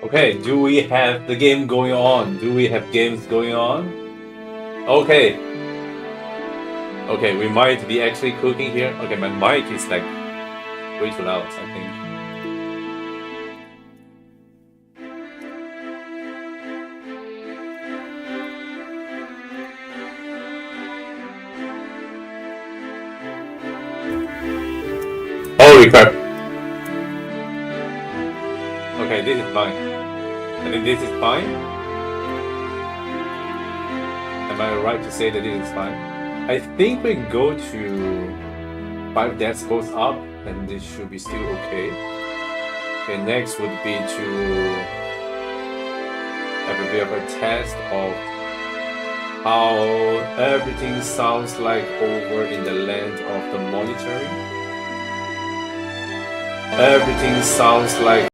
Okay, do we have the game going on? Do we have games going on? Okay. Okay, we might be actually cooking here. Okay, my mic is like way too loud, I think. Holy crap. Okay, this is fine. I think this is fine. Am I right to say that this is fine? I think we go to 5 decibels up and this should be still okay. Okay, next would be to have a bit of a test of how everything sounds like over in the land of the monitoring. Everything sounds like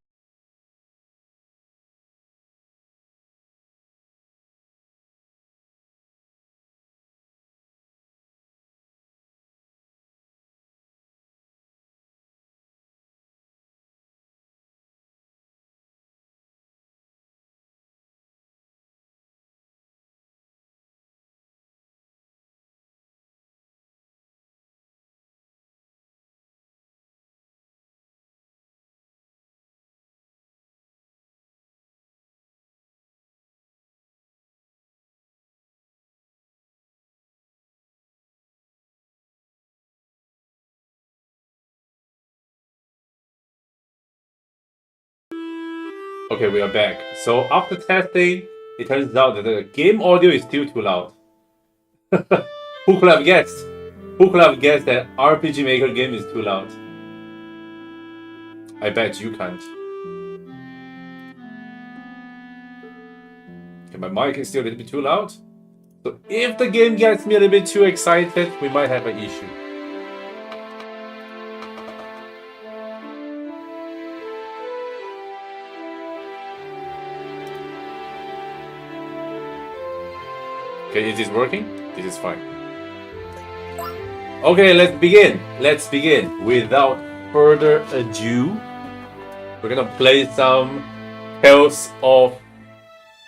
okay, we are back. So after testing, it turns out that the game audio is still too loud. Who could have guessed? Who could have guessed that RPG Maker game is too loud? I bet you can't. Okay, my mic is still a little bit too loud. So if the game gets me a little bit too excited, we might have an issue. Okay, is this working? This is fine. Okay, let's begin. Let's begin. Without further ado, we're gonna play some Tales of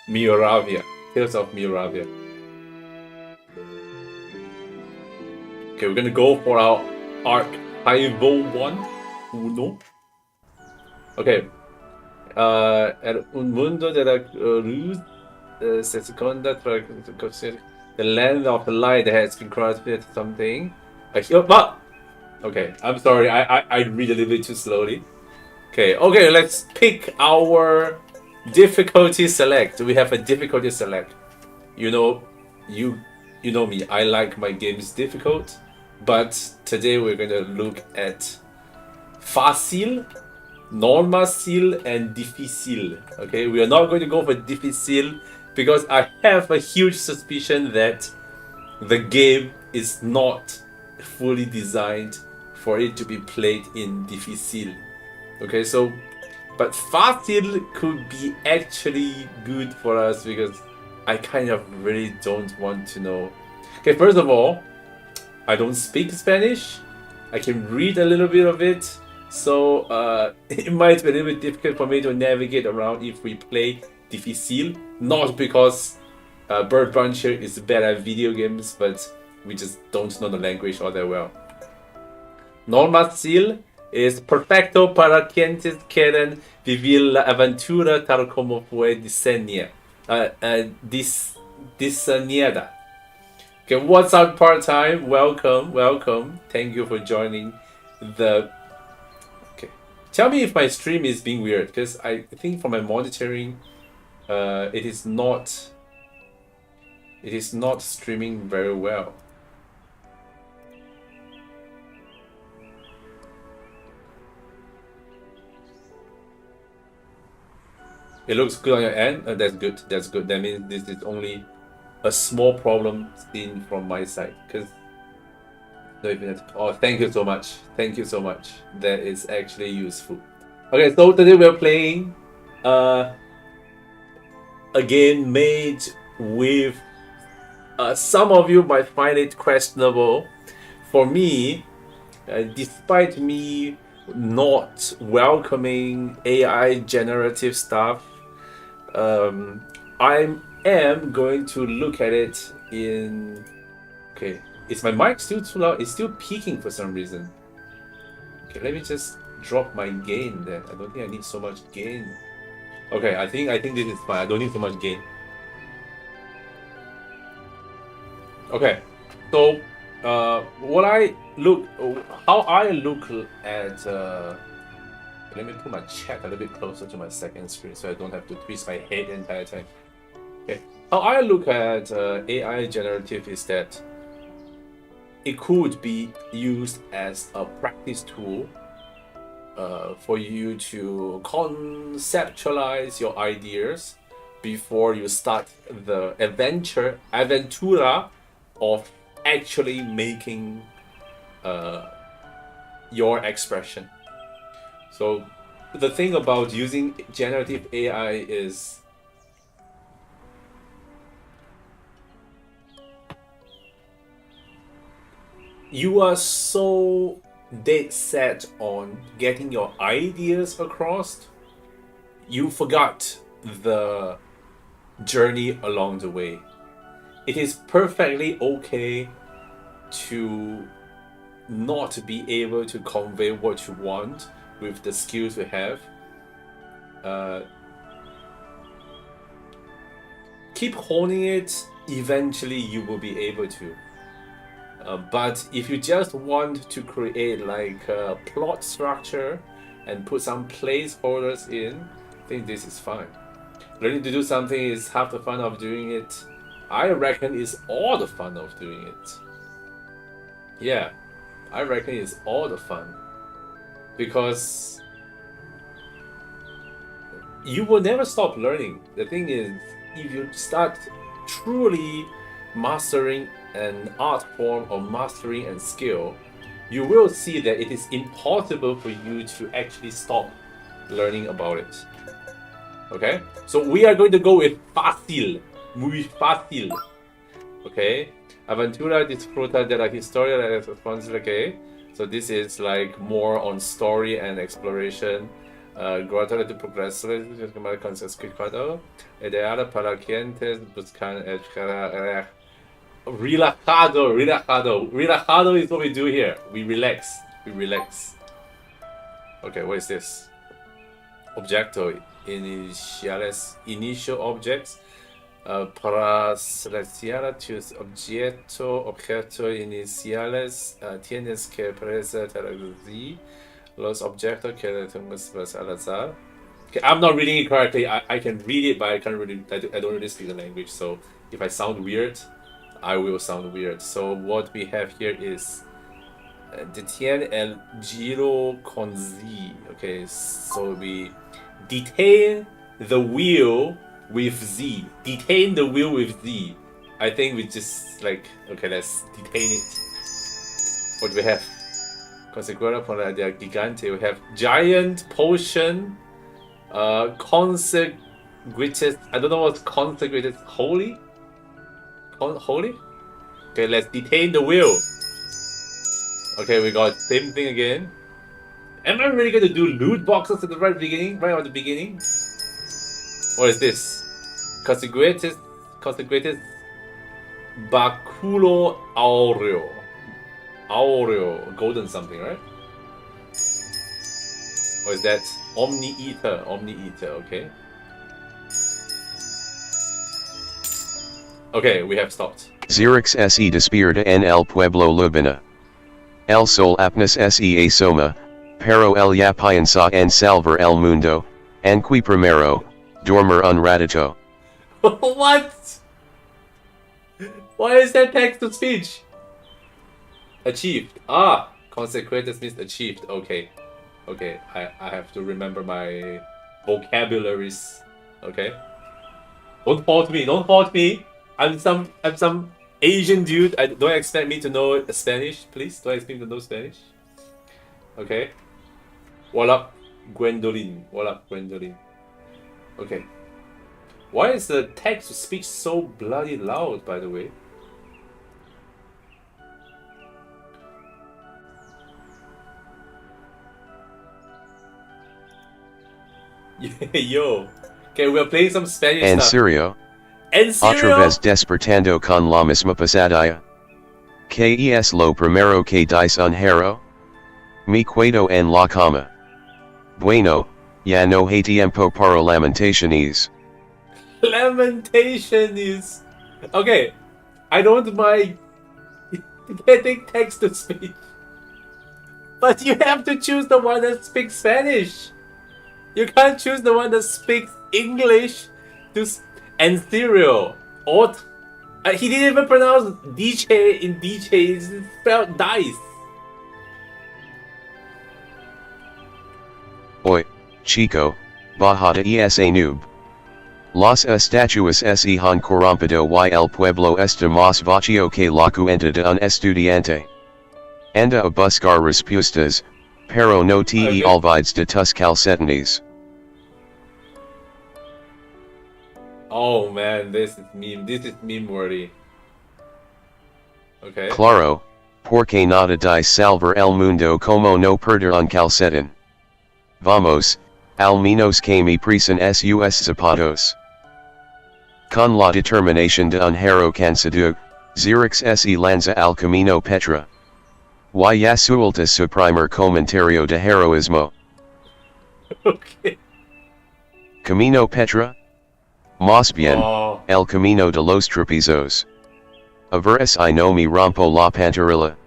Miravia. Tales of Miravia. Okay, we're gonna go for our archival one. Uno. Okay. Era un mundo de la luz se seconda tra the land of the light that has been crossed with something. Okay, I'm sorry. I read a little bit too slowly. Okay, let's pick our difficulty select. We have a difficulty select. You know me. I like my games difficult, but today we're gonna look at fácil, normal, and difícil. Okay, we are not going to go for difícil because I have a huge suspicion that the game is not fully designed for it to be played in difícil. Okay, so but fácil could be actually good for us because I kind of really don't want to know. Okay, first of all, I don't speak Spanish, I can read a little bit of it, so it might be a little bit difficult for me to navigate around if we play difficile. Not because BirdBunch here is bad at video games, but we just don't know the language all that well. Normal es perfecto para quienes quieren vivir la aventura tal como fue diseñada. Okay, what's up, part-time? Welcome, welcome. Thank you for joining the... Okay. Tell me if my stream is being weird, because I think from my monitoring, it is not streaming very well. It looks good on your end. That's good. That's good. That means this is only a small problem seen from my side. Because oh, thank you so much. Thank you so much. That is actually useful. Okay, so today we're playing a game made with. Some of you might find it questionable. For me, despite me not welcoming AI generative stuff, I am going to look at it in... Okay, is my mic still too loud? It's still peaking for some reason. Okay, let me just drop my gain there. I don't think I need so much gain. Okay, I think this is fine. I don't need so much gain. Okay, so how I look at let me put my chat a little bit closer to my second screen so I don't have to twist my head the entire time. Okay, how I look at AI generative is that it could be used as a practice tool for you to conceptualize your ideas before you start the aventura of actually making your expression. So the thing about using generative AI is you are so dead set on getting your ideas across, you forgot the journey along the way. It is perfectly okay to not be able to convey what you want with the skills you have. Keep honing it, eventually you will be able to. But if you just want to create like a plot structure and put some placeholders in, I think this is fine. Learning to do something is half the fun of doing it. I reckon it's all the fun of doing it. Yeah, I reckon it's all the fun. Because you will never stop learning. The thing is, if you start truly mastering an art form or mastering a skill, you will see that it is impossible for you to actually stop learning about it. Okay? So we are going to go with fácil. Muy fácil. Okay? Aventura disfruta de la historia de las responses. Okay? So this is like more on story and exploration. Guardar de progreso con escrito. Ideal para quienes buscan relajado. Relajado is what we do here. We relax. We relax. Okay, what is this? Objeto iniciales. Initial objects. Para seleccionar tus objetos iniciales, tienes que presentar los objetos que tengas al azar. Okay, I'm not reading it correctly. I can read it, but I can't really. I don't really speak the language. So if I sound weird, I will sound weird. So what we have here is detiene el giro con Z. Okay, so we detain the wheel with Z. Detain the wheel with Z. I think we just like, okay, let's detain it. What do we have? Consecuera por la gigante. We have giant potion. Consecrated. I don't know what's consecrated. Holy? Holy? Okay, let's detain the wheel. Okay, we got same thing again. Am I really going to do loot boxes at the right beginning? Right at the beginning? What is this? Consecrated Baculo Aureo. Aureo. Golden something, right? Or is that Omni Eater? Omni Eater, okay. Okay, we have stopped. Xerix se despierta en el pueblo Lubina. El sol apnas se asoma, pero el ya piensa en salvar el mundo, anqui primero, dormir un ratito. What? Why is that text to speech? Achieved. Ah, consecrated means achieved. Okay. Okay, I have to remember my vocabularies. Okay. Don't fault me, don't fault me. I'm some Asian dude. Don't expect me to know Spanish, please. Don't expect me to know Spanish. Okay. What up, Gwendolyn? What up, Gwendolyn? Okay. Why is the text to speech so bloody loud, by the way? Yo. Okay, we're playing some Spanish En stuff. serio? En serio? Otra vez despertando con la misma pesadilla. ¿Qué es lo primero que dice un hero? Me quedo en la cama. Bueno, ya no hay tiempo para lamentaciones. Lamentations. Okay, I don't mind getting text to speech, but you have to choose the one that speaks Spanish. You can't choose the one that speaks English to and cereal. Or he didn't even pronounce DJ in DJ. It's spelled dice. Oi, chico, bajada esa noob. Las estatuas se han corrompido y el pueblo está más vacío que la cuenta de un estudiante. Anda a buscar respuestas, pero no te olvides de tus calcetines. Oh man, this is meme worthy. Okay. Claro, porque nada de salvar el mundo como no perder un calcetín. Vamos, al menos que me presen sus zapatos. Con la determinación de un hero cansado, Xerix se lanza al camino Petra. Y ya suelta su primer comentario de heroísmo. Okay. Camino Petra? Más bien, el camino de los tropezos. A veces I no me rompo la pantarilla.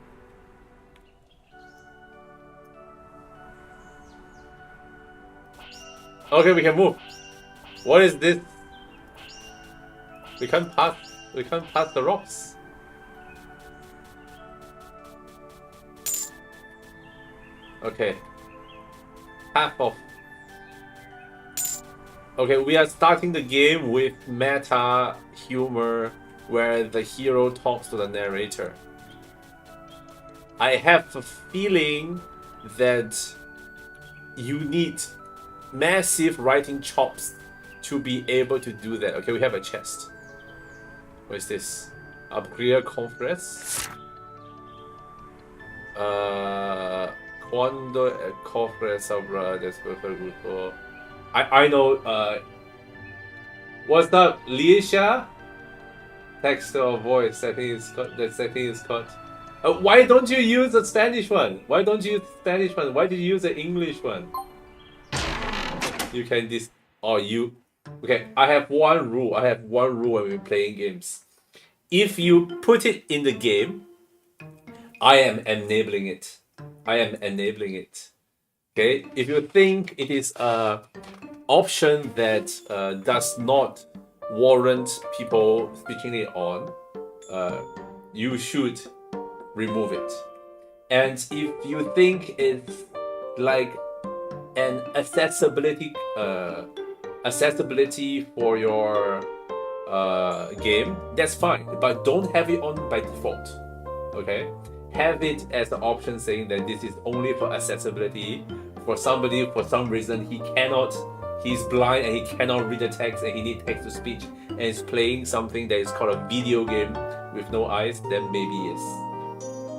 Okay, we can move. What is this? We can't pass the rocks. Okay. Half off. Okay, we are starting the game with meta humor where the hero talks to the narrator. I have a feeling that you need massive writing chops to be able to do that. Okay, we have a chest. What is this? Upgrade conference. Cuando el cofre sobra después del grupo. I know. What's up, Leisha? Text or voice. I think it's cut. That setting is cut. Why don't you use the Spanish one? Why don't you use the Spanish one? Why did you use the English one? You can Okay, I have one rule when we're playing games. If you put it in the game, I am enabling it. Okay, if you think it is a option that does not warrant people switching it on, you should remove it. And if you think it's like an accessibility for your game, that's fine, but don't have it on by default. Okay, have it as an option saying that this is only for accessibility. For somebody, for some reason, he's blind and he cannot read the text and he needs text to speech and is playing something that is called a video game with no eyes, then maybe yes.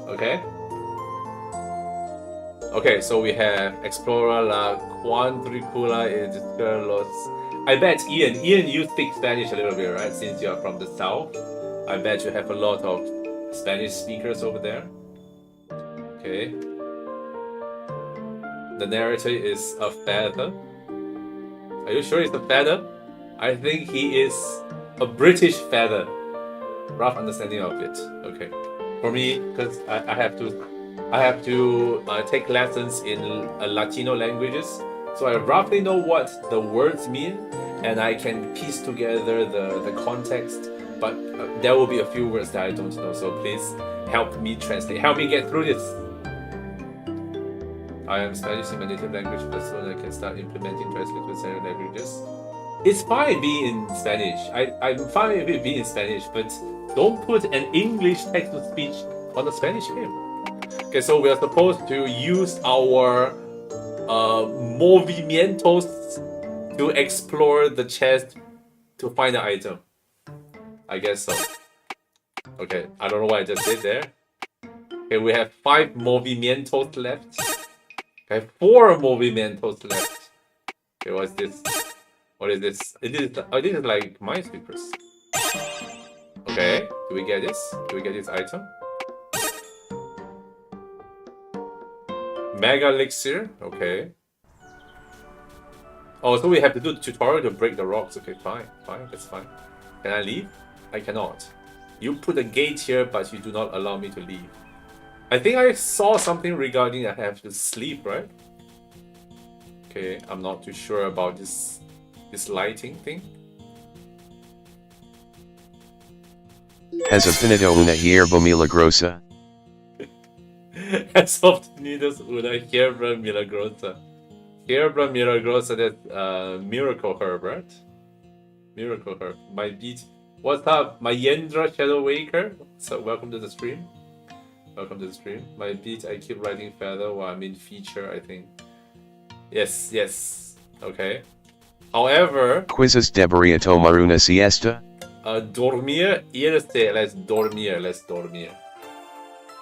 Okay? Okay, so we have Explorer la Quadricula los. I bet Ian, you speak Spanish a little bit, right? Since you're from the south, I bet you have a lot of Spanish speakers over there. Okay. The narrator is a feather. Are you sure it's a feather? I think he is a British feather. Rough understanding of it. Okay. For me, because I have to take lessons in Latino languages, so I roughly know what the words mean, and I can piece together the context. But there will be a few words that I don't know, so please help me translate. Help me get through this. I am Spanish in my native language, but soon I can start implementing translate with other languages. It's fine being in Spanish. I'm fine with it being in Spanish, but don't put an English text-to-speech on the Spanish game. Okay, so we are supposed to use our movimientos to explore the chest to find the item. I guess so. Okay, I don't know what I just did there. Okay, we have 5 movimientos left. Okay, 4 movimientos left. Okay, what's this? What is this? This is like Minesweepers. Okay, do we get this? Do we get this item? Mega Elixir, okay. Oh, so we have to do the tutorial to break the rocks. Okay, fine, that's fine. Can I leave? I cannot. You put a gate here, but you do not allow me to leave. I think I saw something regarding I have to sleep, right? Okay, I'm not too sure about this lighting thing. Has obtenido una hierba milagrosa? Has obtenido una hierba milagrosa. Hierba milagrosa, that's miracle herb, right? Miracle herb. My beat. What's up, my Yendra Shadow Waker? So welcome to the stream. Welcome to the stream. My beat, I keep writing feather while I'm in feature, I think. Yes. Okay. However... Quizzes debería tomar una siesta? Dormir, let's dormir.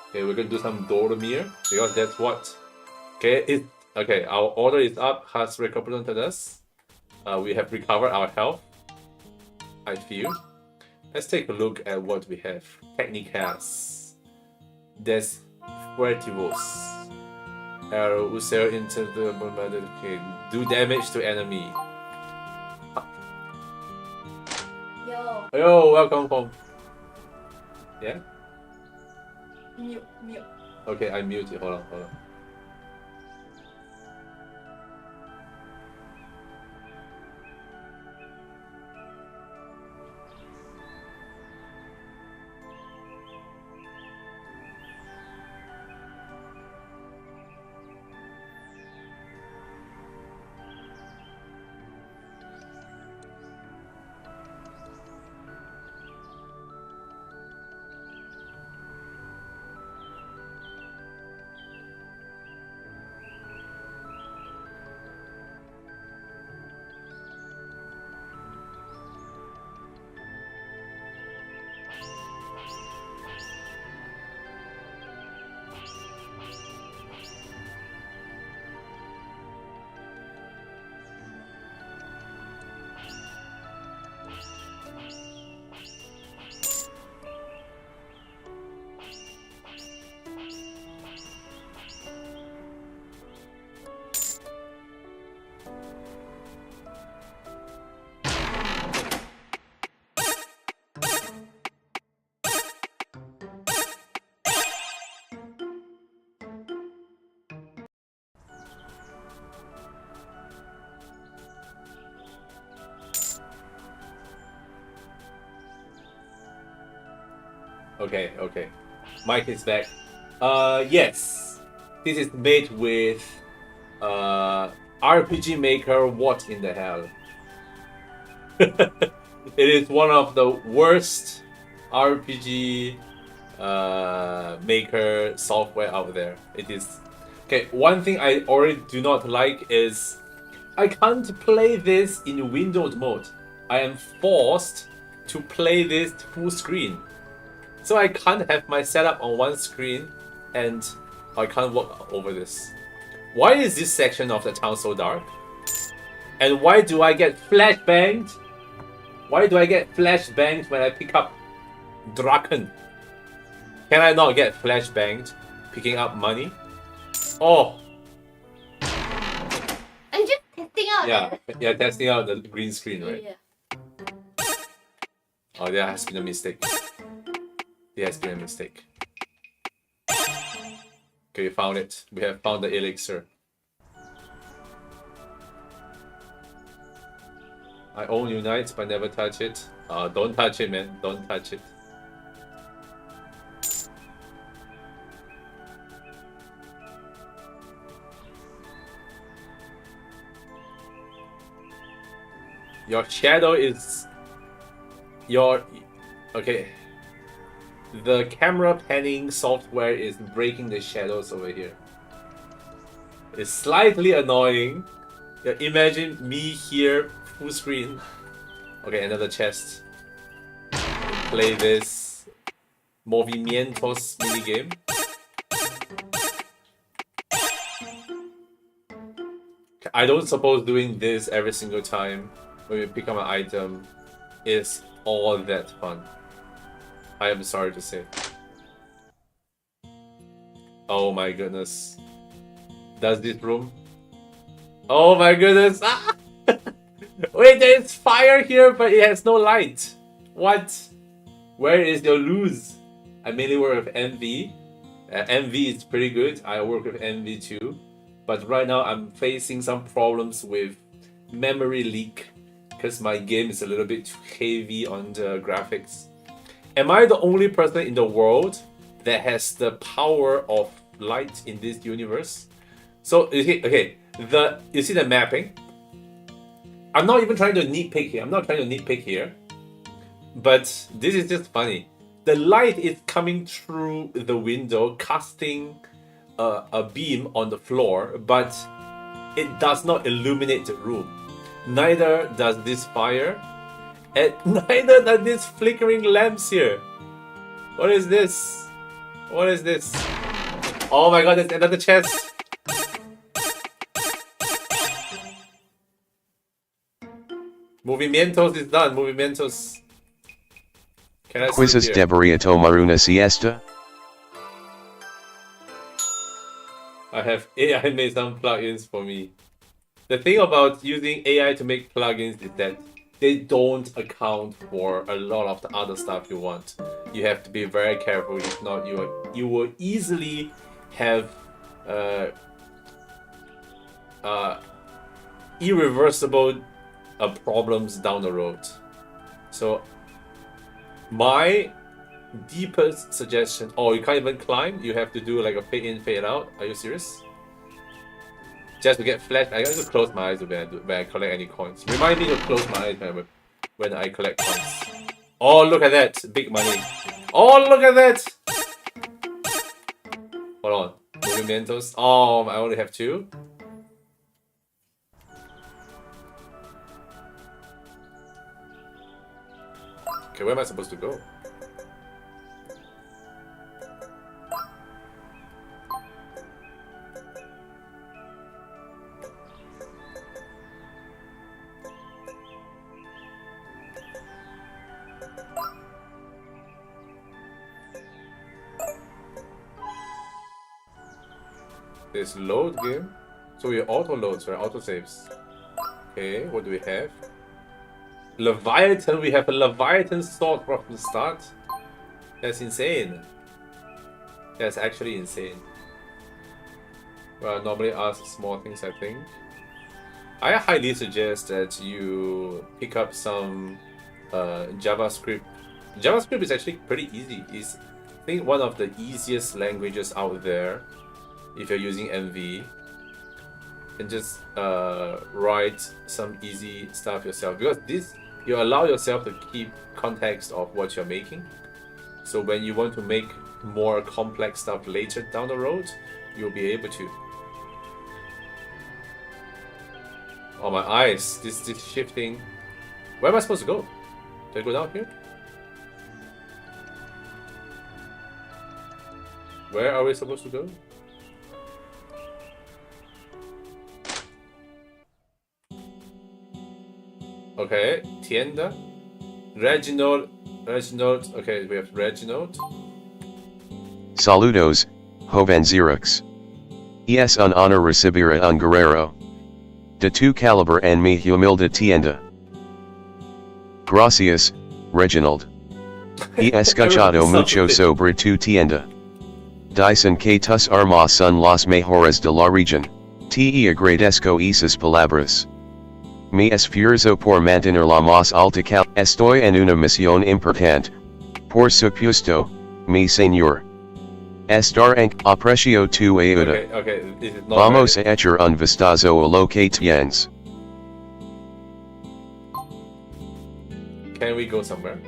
Okay, we're gonna do some dormir, because that's what... Okay, our order is up, has represented us. We have recovered our health, I feel. Let's take a look at what we have. Technicas. Des Furtivos. Arrow User into the bombarded. Okay, do damage to enemy. Yo, welcome home. Yeah? Mute. Okay, I mute it. Hold on. Okay. Mike is back. Yes. This is made with RPG Maker. What in the hell? It is one of the worst RPG Maker software out there. It is. Okay, one thing I already do not like is I can't play this in windowed mode. I am forced to play this full screen. So I can't have my setup on one screen and I can't work over this. Why is this section of the town so dark? And why do I get flashbanged? Why do I get flashbanged when I pick up Draken? Can I not get flashbanged picking up money? Oh! I'm just testing out. Yeah, testing out the green screen, right? Yeah. Oh, there has been a mistake. There has been a mistake. Okay, we found it. We have found the elixir. I own Unite, but never touch it. Don't touch it, man. Don't touch it. Your shadow is... Your... Okay. The camera panning software is breaking the shadows over here. It's slightly annoying. Yeah, imagine me here, full screen. Okay, another chest. Play this Movimientos minigame. I don't suppose doing this every single time when we pick up an item is all that fun. I am sorry to say. Oh my goodness. Does this room? Oh my goodness! Ah! Wait, there is fire here, but it has no light. What? Where is your lose? I mainly work with MV. MV is pretty good. I work with MV too. But right now I'm facing some problems with memory leak because my game is a little bit too heavy on the graphics. Am I the only person in the world that has the power of light in this universe? So, okay, you see the mapping? I'm not even trying to nitpick here. But this is just funny. The light is coming through the window, casting a beam on the floor, but it does not illuminate the room. Neither does this fire, and neither does this flickering lamps here. What is this? What is this? Oh my god, there's another chest. Movimientos is done. Movimientos. Can I Quizás sleep here? debería tomar una siesta? I have AI made some plugins for me. The thing about using AI to make plugins is that they don't account for a lot of the other stuff you want. You have to be very careful. If not, you will easily have irreversible problems down the road. So my deepest suggestion... Oh, you can't even climb? You have to do like a fade in, fade out? Are you serious? Just to get flash, I gotta close my eyes when I collect any coins. Remind me to close my eyes when I collect coins. Oh, look at that! Big money. Oh, look at that! Hold on. Movimientos. Oh, I only have 2. Okay, where am I supposed to go? This load game. So we auto loads, right? Auto saves. Okay, what do we have? Leviathan, we have a Leviathan sword from the start. That's insane. That's actually insane. Well, I normally ask small things, I think. I highly suggest that you pick up some JavaScript. JavaScript is actually pretty easy. It's, I think, one of the easiest languages out there if you're using MV. And just write some easy stuff yourself, because this, you allow yourself to keep context of what you're making. So when you want to make more complex stuff later down the road, you'll be able to. Oh, my eyes, this shifting. Where am I supposed to go? Do I go down here? Where are we supposed to go? Okay, Tienda. Reginald. Okay, we have Reginald. Saludos, Joven Xerox. Es un honor recibir a un guerrero. De tu calibre en mi humilde tienda. Gracias, Reginald. He escuchado mucho sobre tu tienda. Dicen que tus armas son las mejores de la región. Te agradezco esas palabras. Me esfuerzo por mantener la más alta cal. Estoy en una misión importante. Por supuesto, mi señor. Estar en aprecio tu ayuda. Okay, this is not Vamos right. a echar un vistazo a lo que tienes. Can we go somewhere?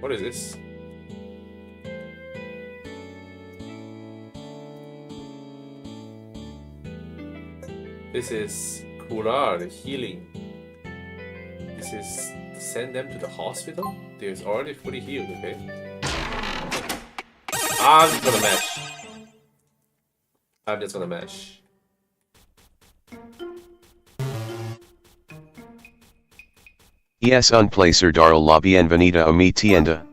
What is this? This is curar, healing. This is send them to the hospital? They're already fully healed, okay? I'm just gonna mash. I'm just gonna mash. Es un placer dar la bienvenida a mi tienda.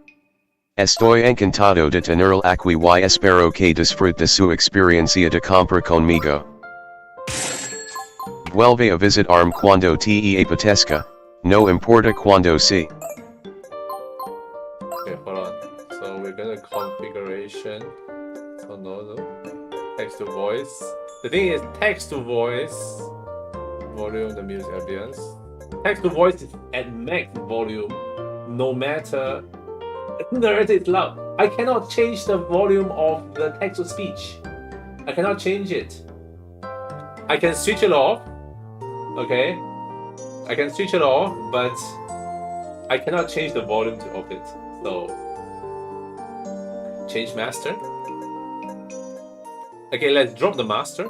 Estoy encantado de tenerlo aquí y espero que disfrute su experiencia de compra conmigo. Vuelve a visitarme cuando te apetezca, no importa cuando sea. Okay, hold on. So we're gonna configuration. So no. Text to voice. The thing is, text to voice. Volume, the music ambience. Text to voice is at max volume, no matter. The is loud. I cannot change the volume of the text to speech. I cannot change it. I can switch it off. Okay. I can switch it off, but I cannot change the volume of it. So change master. Okay, let's drop the master.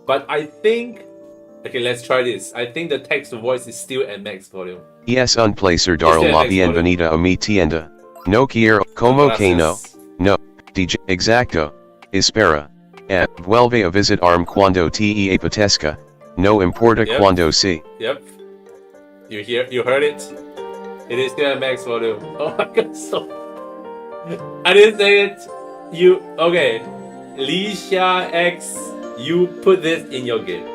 But I think, okay, let's try this. I think the text to voice is still at max volume. Es un placer dar Este la es bienvenida a mi tienda. No quiero, como que no. Gracias. No, DJ, exacto. Espera. Vuelve a visitarme cuando te apetezca. No importa Yep. cuando sea. Yep. You heard it. It is still at max volume. Oh my god, so I didn't say it. Okay. Licia X, you put this in your game.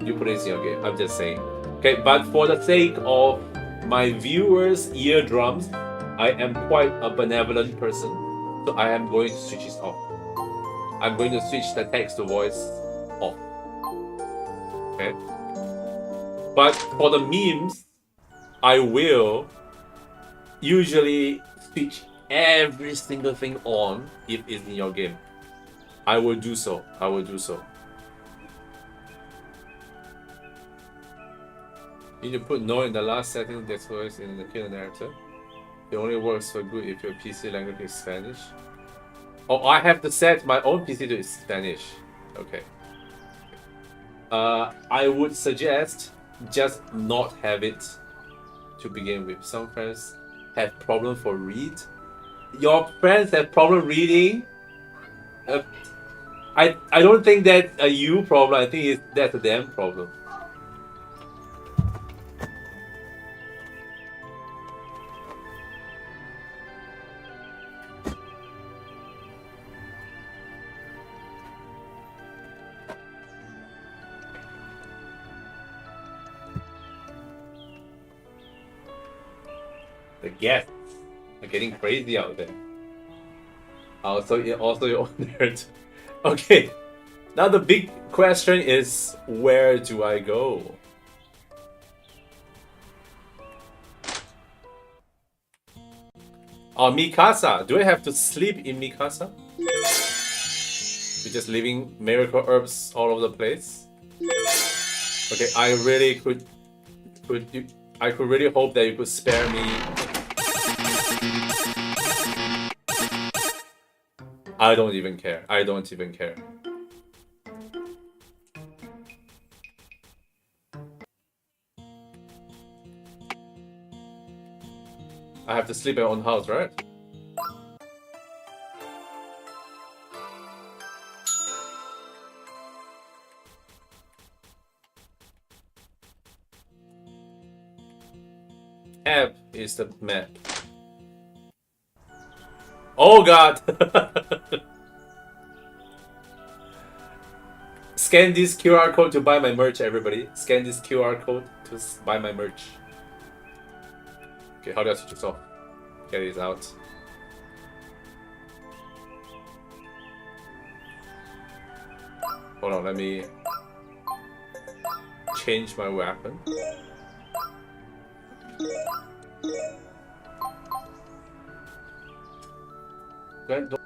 You put this in your game. I'm just saying. Okay, but for the sake of my viewers' eardrums, I am quite a benevolent person. So I am going to switch this off. I'm going to switch the text to voice off. Okay. But for the memes, I will usually switch every single thing on if it's in your game. I will do so. You need to put no in the last setting that's always in the killer narrative. It only works for good if your PC language is Spanish. Oh, I have to set my own PC to Spanish. Okay. I would suggest just not have it to begin with. Some friends have problem for read. Your friends have problem reading. I don't think that's a you problem. I think that's a them problem. The guests are getting crazy out there. Also your nerd. Okay. Now the big question is, where do I go? Oh, Mikasa. Do I have to sleep in Mikasa? We're just leaving miracle herbs all over the place. Okay, I really I could really hope that you could spare me. I don't even care. I have to sleep at my own house, right? have is the map. Oh god! Scan this QR code to buy my merch, everybody. Scan this QR code to buy my merch. Okay, how do I switch this off? Get this out. Hold on, let me change my weapon. Don't-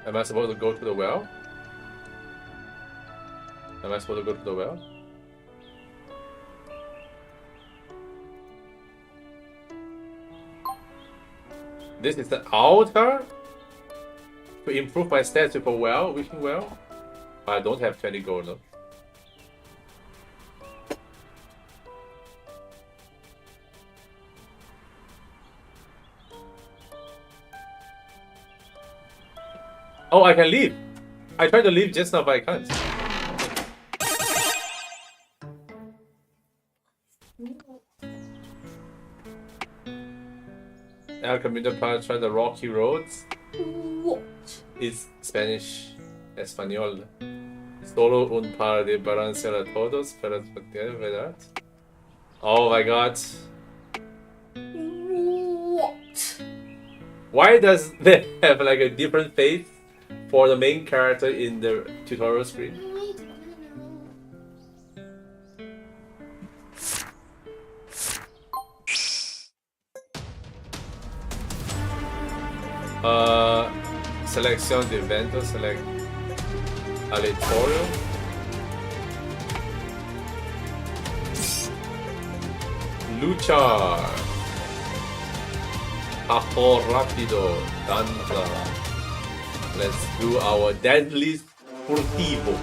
Am I supposed to go to the well? Am I supposed to go to the well? This is the altar to improve my stats with a well, wishing well. I don't have 20 gold though. Oh, I can leave. I tried to leave just now, but I can't. El Camino para try the rocky roads. What? It's Spanish, español. Solo un par de balancear a todos para poder, ¿verdad? Oh my god. What? Why does they have like a different face for the main character in the tutorial screen? Selección de eventos, select aleatorio. Luchar. Ajo rápido. Danza. Let's do our deadly furtivo.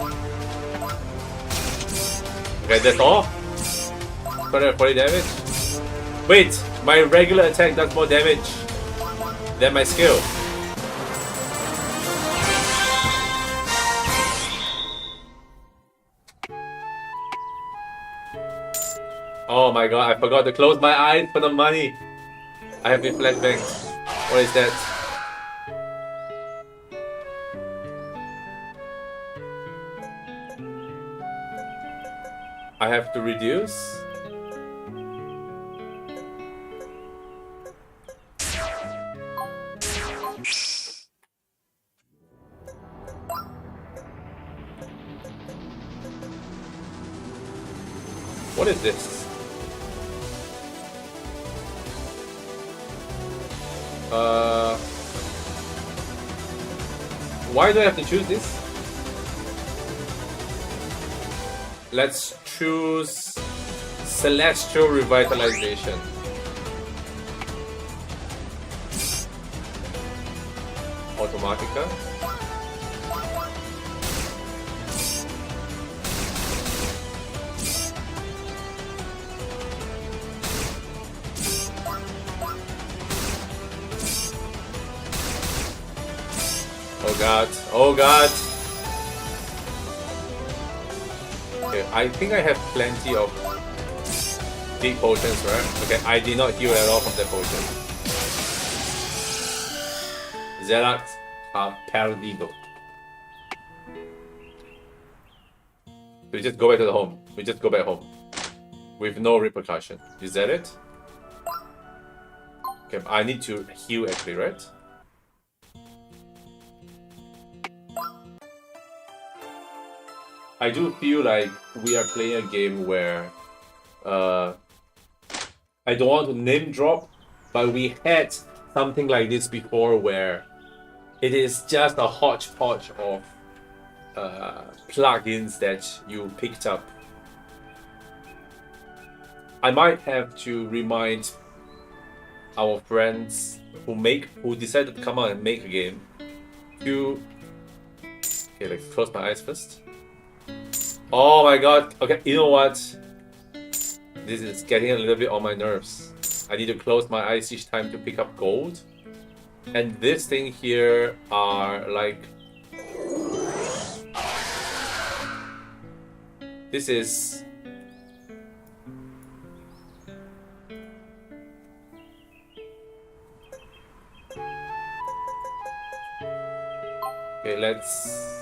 Okay, that's all? 240 damage? Wait, my regular attack does more damage than my skill. Oh my god, I forgot to close my eyes for the money. I have been flashbanged. What is that? I have to reduce. What is this? Why do I have to choose this? Let's choose Celestial Revitalization. Automatica. Oh god, oh god. Okay, I think I have plenty of big potions, right? Okay, I did not heal at all from that potion. Zerat ha perdido. We just go back to the home. We just go back home. With no repercussion. Is that it? Okay, I need to heal actually, right? I do feel like we are playing a game where I don't want to name drop, but we had something like this before where it is just a hodgepodge of plugins that you picked up. I might have to remind our friends who decided to come out and make a game to Okay, let's close my eyes first. Oh my god. Okay, you know what? This is getting a little bit on my nerves. I need to close my eyes each time to pick up gold. And this thing here are like... This is... Okay, let's...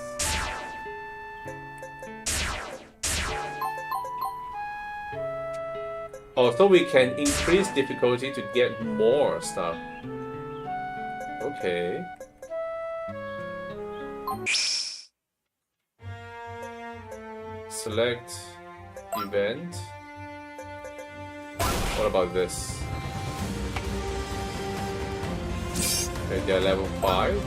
Oh, so we can increase difficulty to get more stuff. Okay. Select event. What about this? Okay, they're level 5.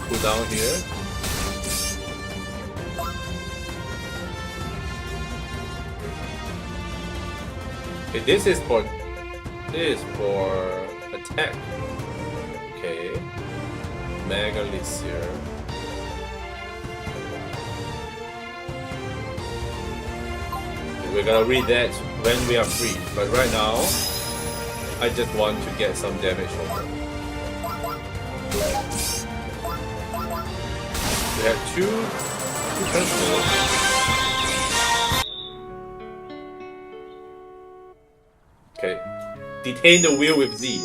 Cool down here. Okay, this is for attack. Okay, Megalicia. We're gonna read that when we are free, but right now I just want to get some damage from her. We have two principles. Okay. Detain the wheel with Z.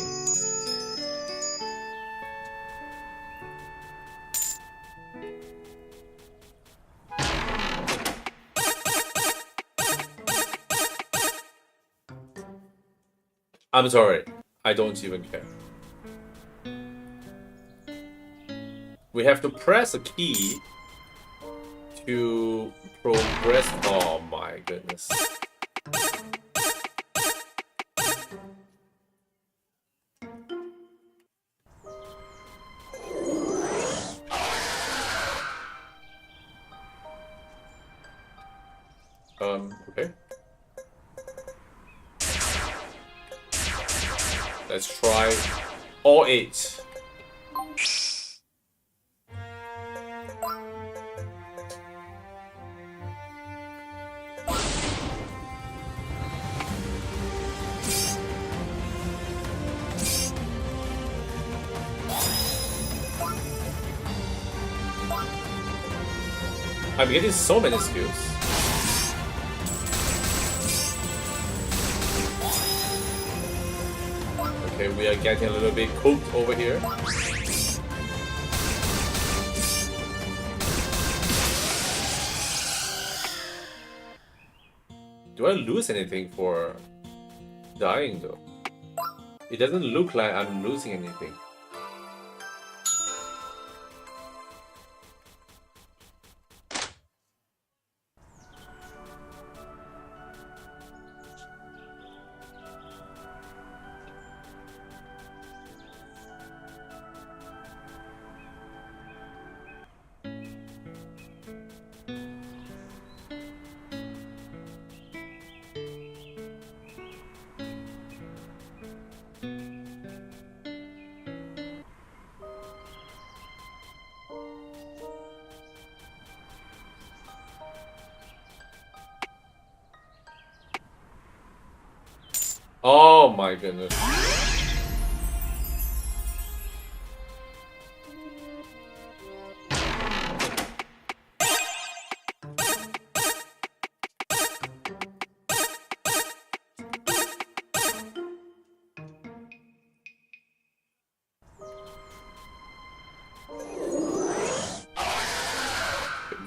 I'm sorry. I don't even care. We have to press a key to progress. Oh my goodness. Okay. Let's try all 8. I'm getting so many skills. Okay, we are getting a little bit cooked over here. Do I lose anything for dying though? It doesn't look like I'm losing anything. Oh my goodness.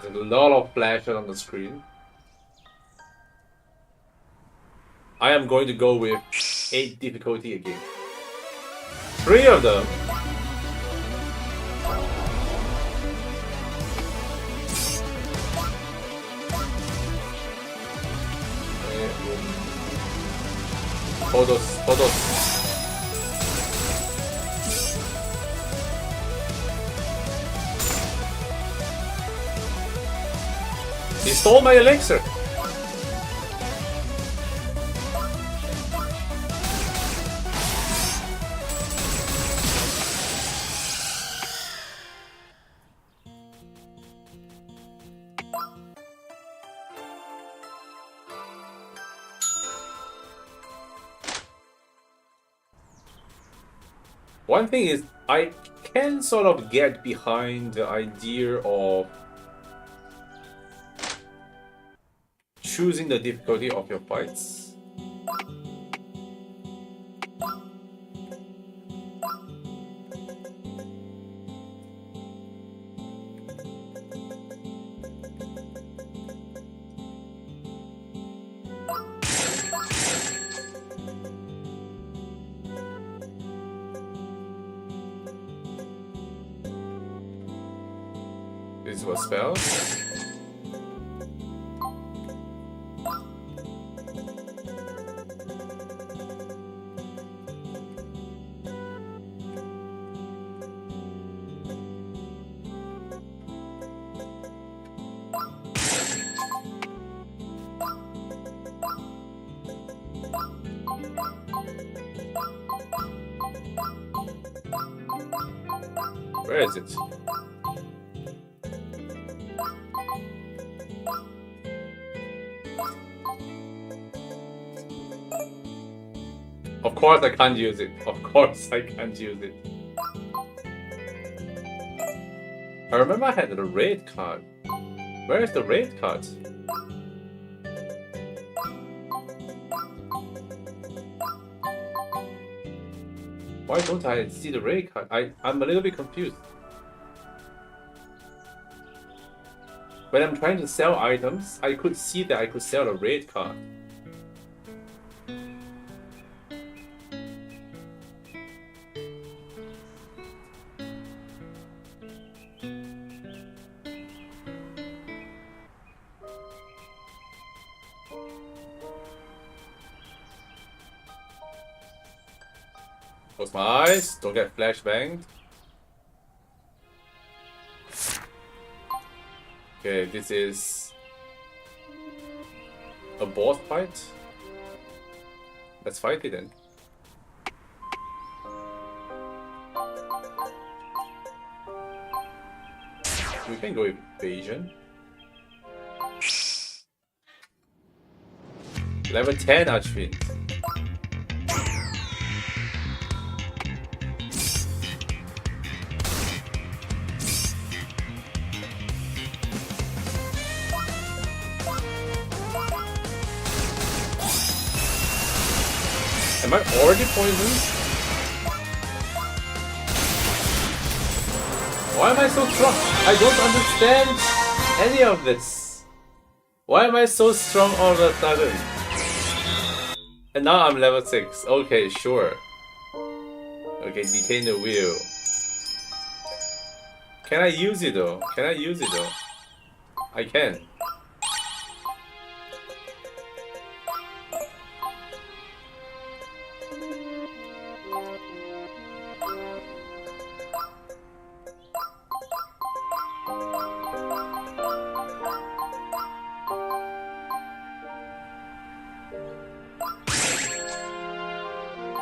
There's a lot of flashes on the screen. I am going to go with 8 difficulty again. 3 of them. Todos. stole my elixir! One thing is, I can sort of get behind the idea of choosing the difficulty of your fights. This was spells. Where is it? Of course I can't use it. Of course I can't use it. I remember I had the raid card. Where is the raid card? Why don't I see the raid card? I'm a little bit confused. When I'm trying to sell items, I could see that I could sell a raid card. Close my eyes, don't get flashbanged. Okay, this is a boss fight. Let's fight it then. We can go evasion. Level 10 Archfiend. Am I already poisoned? Why am I so strong? I don't understand any of this. Why am I so strong all of a sudden? And now I'm level 6. Okay, sure. Okay, detain the wheel. Can I use it though? Can I use it though? I can.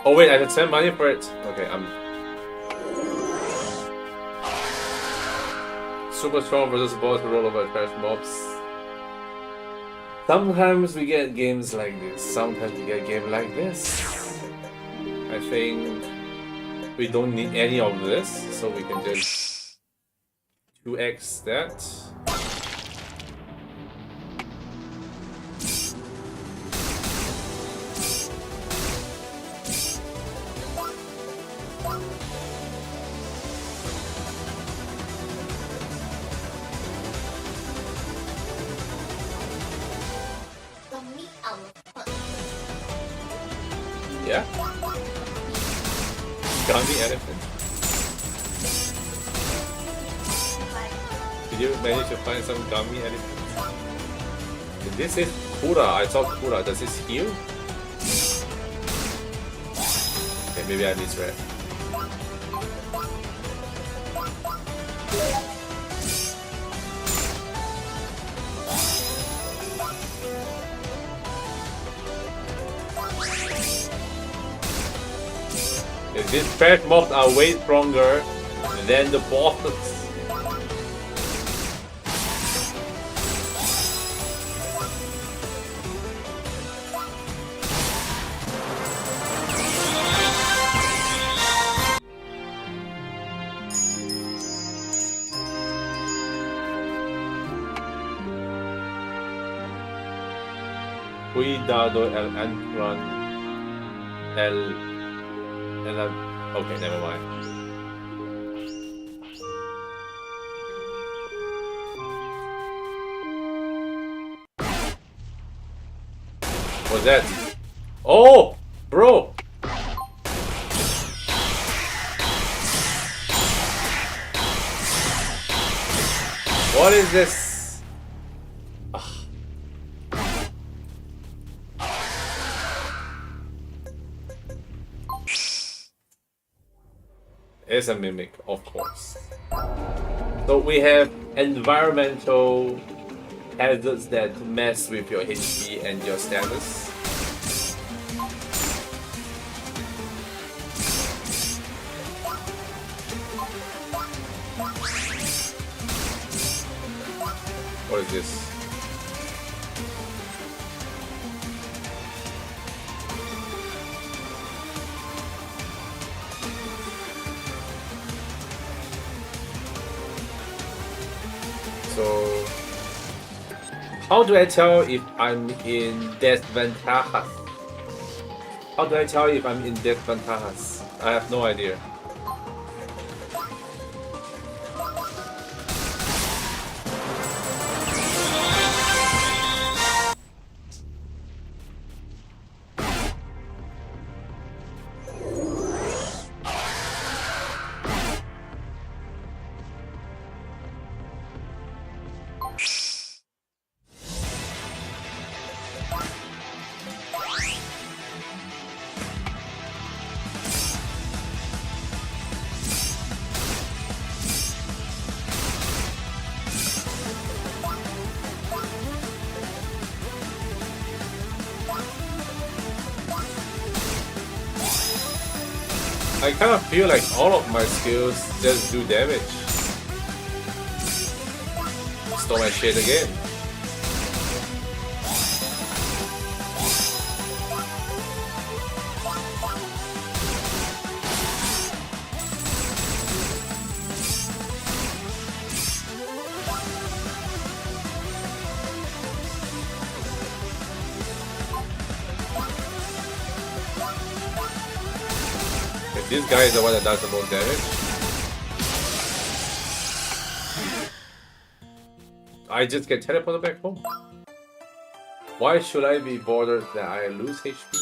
Oh wait, I can spend money for it. Okay, I'm super strong versus boss roll over trash mobs. Sometimes we get games like this. Sometimes we get a game like this. I think we don't need any of this, so we can just 2x that. Yeah? Gummy elephant. Did you manage to find some gummy elephant? This is Kura. I saw Kura. Does this heal? Okay, maybe I misread. These trash mobs are way stronger than the bosses. Cuidado el entran okay, never mind. What's that? Oh, bro! What is this? It's a mimic, of course. So we have environmental hazards that mess with your HP and your status. What is this? So, how do I tell if I'm in desventajas? How do I tell if I'm in desventajas? I have no idea. I kind of feel like all of my skills just do damage. Stole my shit again. This guy is the one that does the most damage. I just get teleported back home. Why should I be bothered that I lose HP?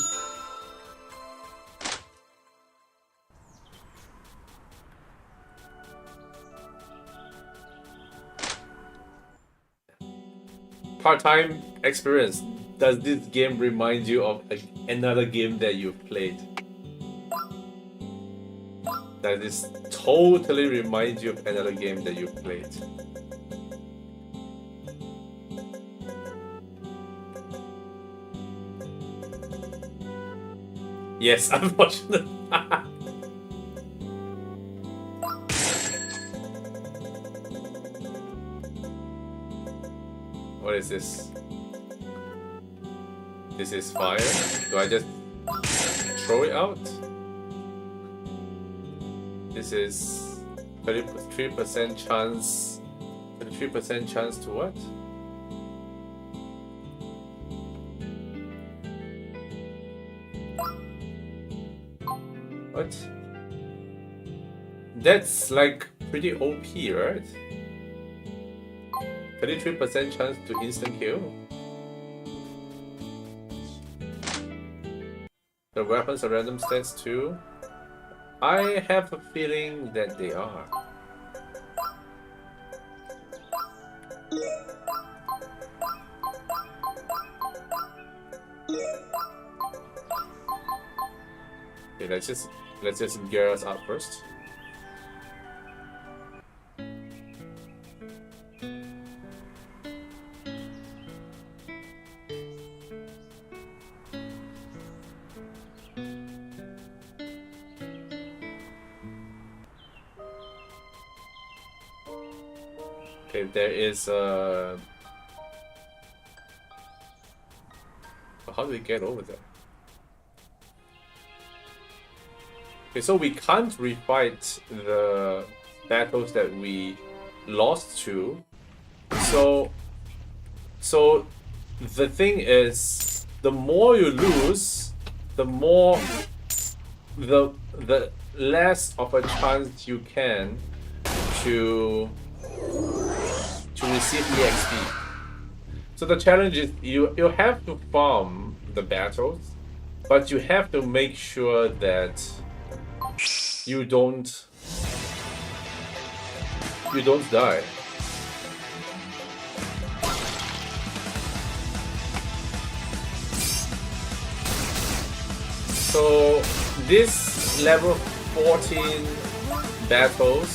Part-time experience. Does this game remind you of another game that you've played? That this totally reminds you of another game that you've played. Yes, unfortunately. What is this? This is fire. Do I just throw it out? This is 33% chance. 33% chance to what? What? That's like pretty OP, right? 33% chance to instant kill. The weapons are random stats too. I have a feeling that they are. Okay, let's just gear us up first. Okay, there is how do we get over there? Okay, so we can't refight the battles that we lost to. So the thing is, the more you lose, the more the less of a chance you can to receive EXP. So the challenge is you have to farm the battles, but you have to make sure that you don't die. So this level 14 battles,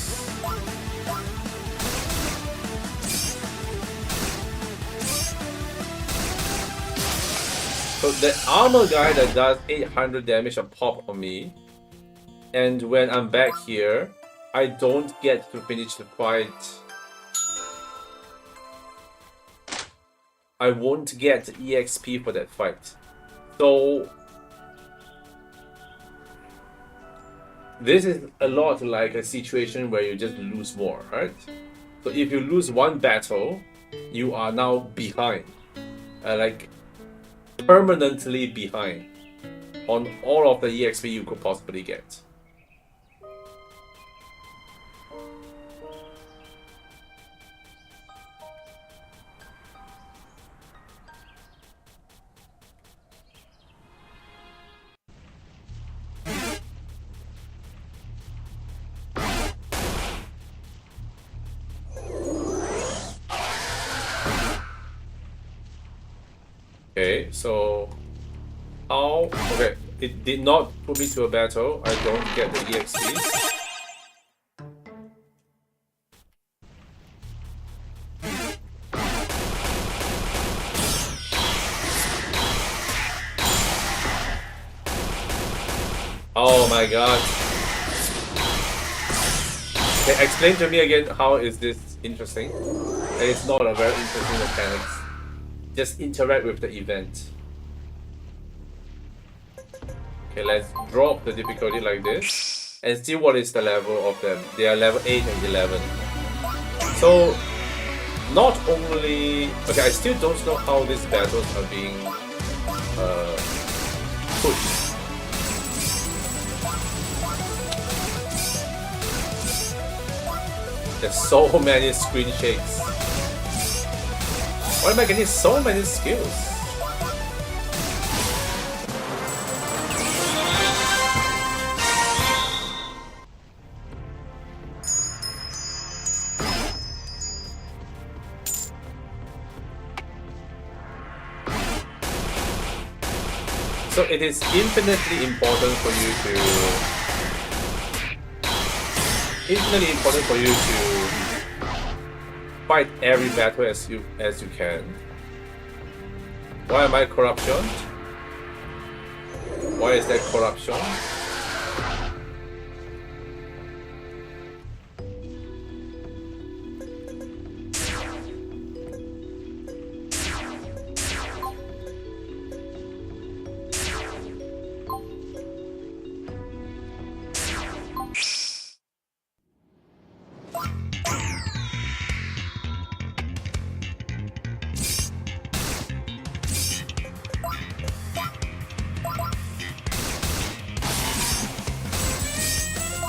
so the armor guy that does 800 damage a pop on me, and when I'm back here, I don't get to finish the fight. I won't get EXP for that fight. So this is a lot like a situation where you just lose more, right? So if you lose one battle, you are now behind. Like permanently behind on all of the EXP you could possibly get. Okay, so how? Okay, it did not put me to a battle. I don't get the EXP. Oh my god. Okay, explain to me again, how is this interesting? It's not a very interesting mechanic. Just interact with the event. Okay, let's drop the difficulty like this and see what is the level of them. They are level 8 and 11. So, not only... Okay, I still don't know how these battles are being pushed. There's so many screen shakes. Why am I getting so many skills? So it is infinitely important for you to fight every battle as you can. Why am I corruption? Why is that corruption?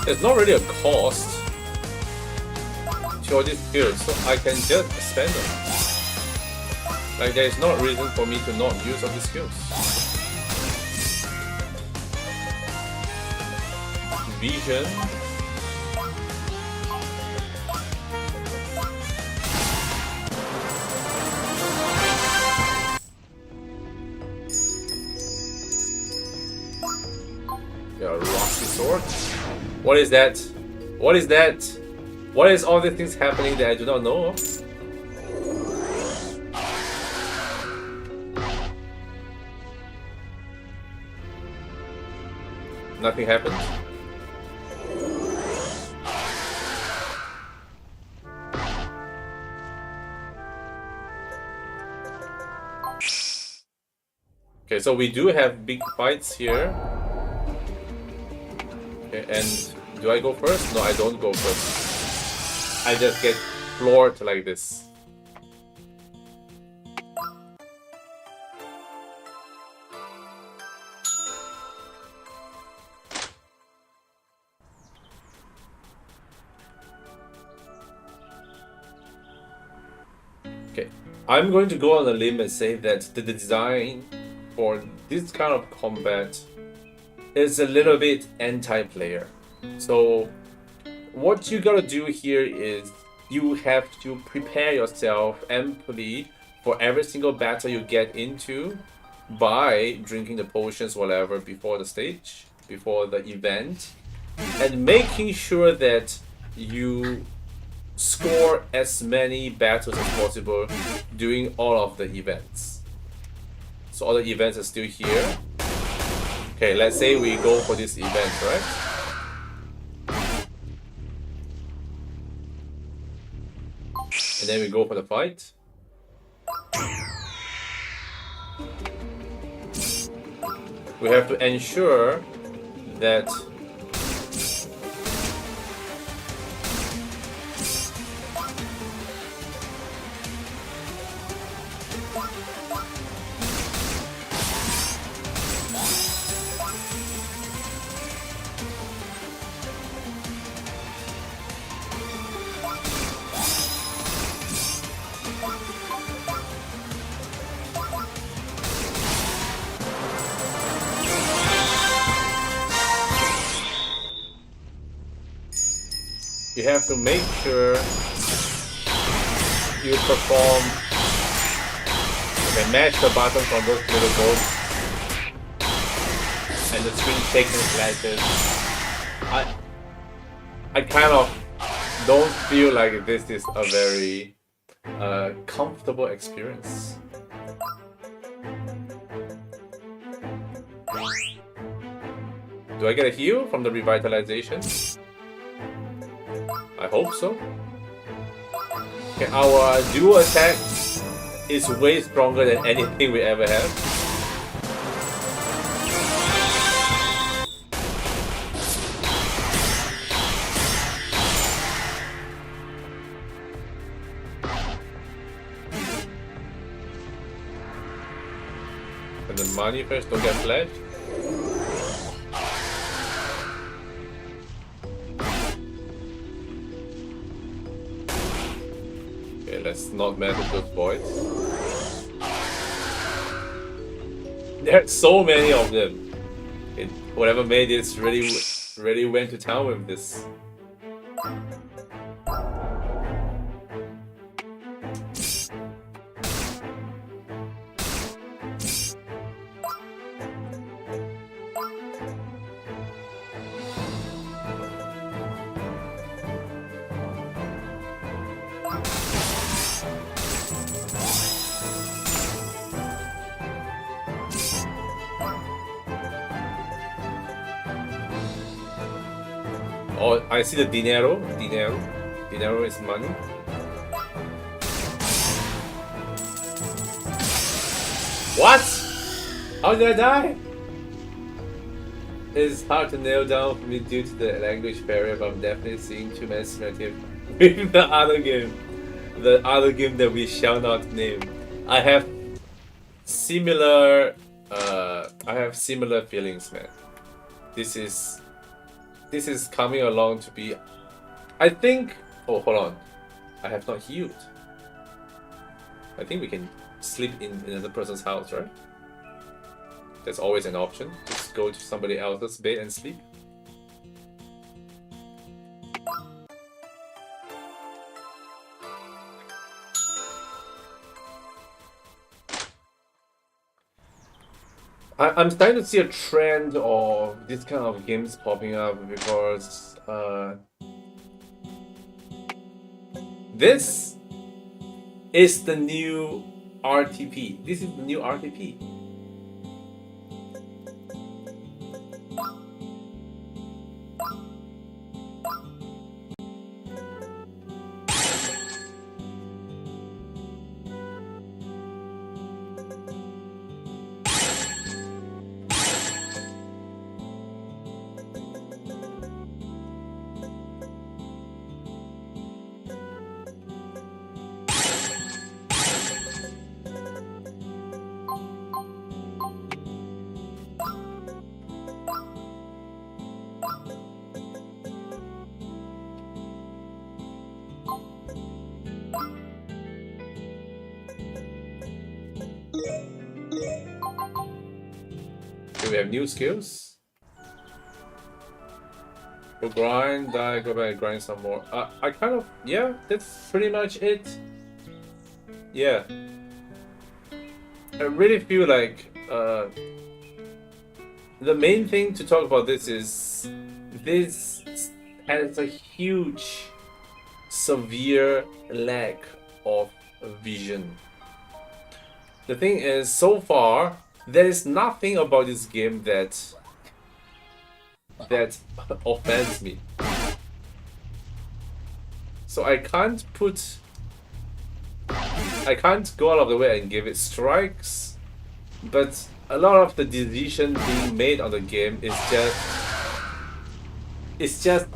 There's not really a cost to all these skills, so I can just spend them. Like, there is no reason for me to not use all these skills. Vision. Yeah, rocky sword. What is that? What is that? What is all these things happening that I do not know of? Nothing happened. Okay, so we do have big fights here. Okay, and do I go first? No, I don't go first. I just get floored like this. Okay, I'm going to go on a limb and say that the design for this kind of combat is a little bit anti-player. So what you gotta do here is you have to prepare yourself amply for every single battle you get into by drinking the potions, whatever, before the stage, before the event, and making sure that you score as many battles as possible during all of the events. So all the events are still here. Okay, let's say we go for this event, right? And then we go for the fight. We have to ensure that you have to make sure you perform and match the buttons on those little boards and the screen shakes and flashes. I kind of don't feel like this is a very comfortable experience. Do I get a heal from the revitalization? I hope so. Okay, our dual attack is way stronger than anything we ever have. And the money first don't get flashed. Let's not mess with those boys. There's so many of them. Whoever made this really went to town with this. Oh, I see the dinero. Dinero is money. What? How did I die? It's hard to nail down for me due to the language barrier, but I'm definitely seeing too many similarities with the other game. The other game that we shall not name. I have similar feelings, man. This is coming along to be, I think. Oh, hold on, I have not healed. I think we can sleep in another person's house, right? There's always an option. Just go to somebody else's bed and sleep. I'm starting to see a trend of this kind of games popping up because this is the new RTP. This is the new RTP. Do we have new skills? Go grind, die, go back and grind some more. I kind of, yeah, that's pretty much it. Yeah. I really feel like the main thing to talk about this is this has a huge, severe lack of vision. The thing is, so far, there is nothing about this game that offends me. So I can't go out of the way and give it strikes, but a lot of the decision being made on the game is just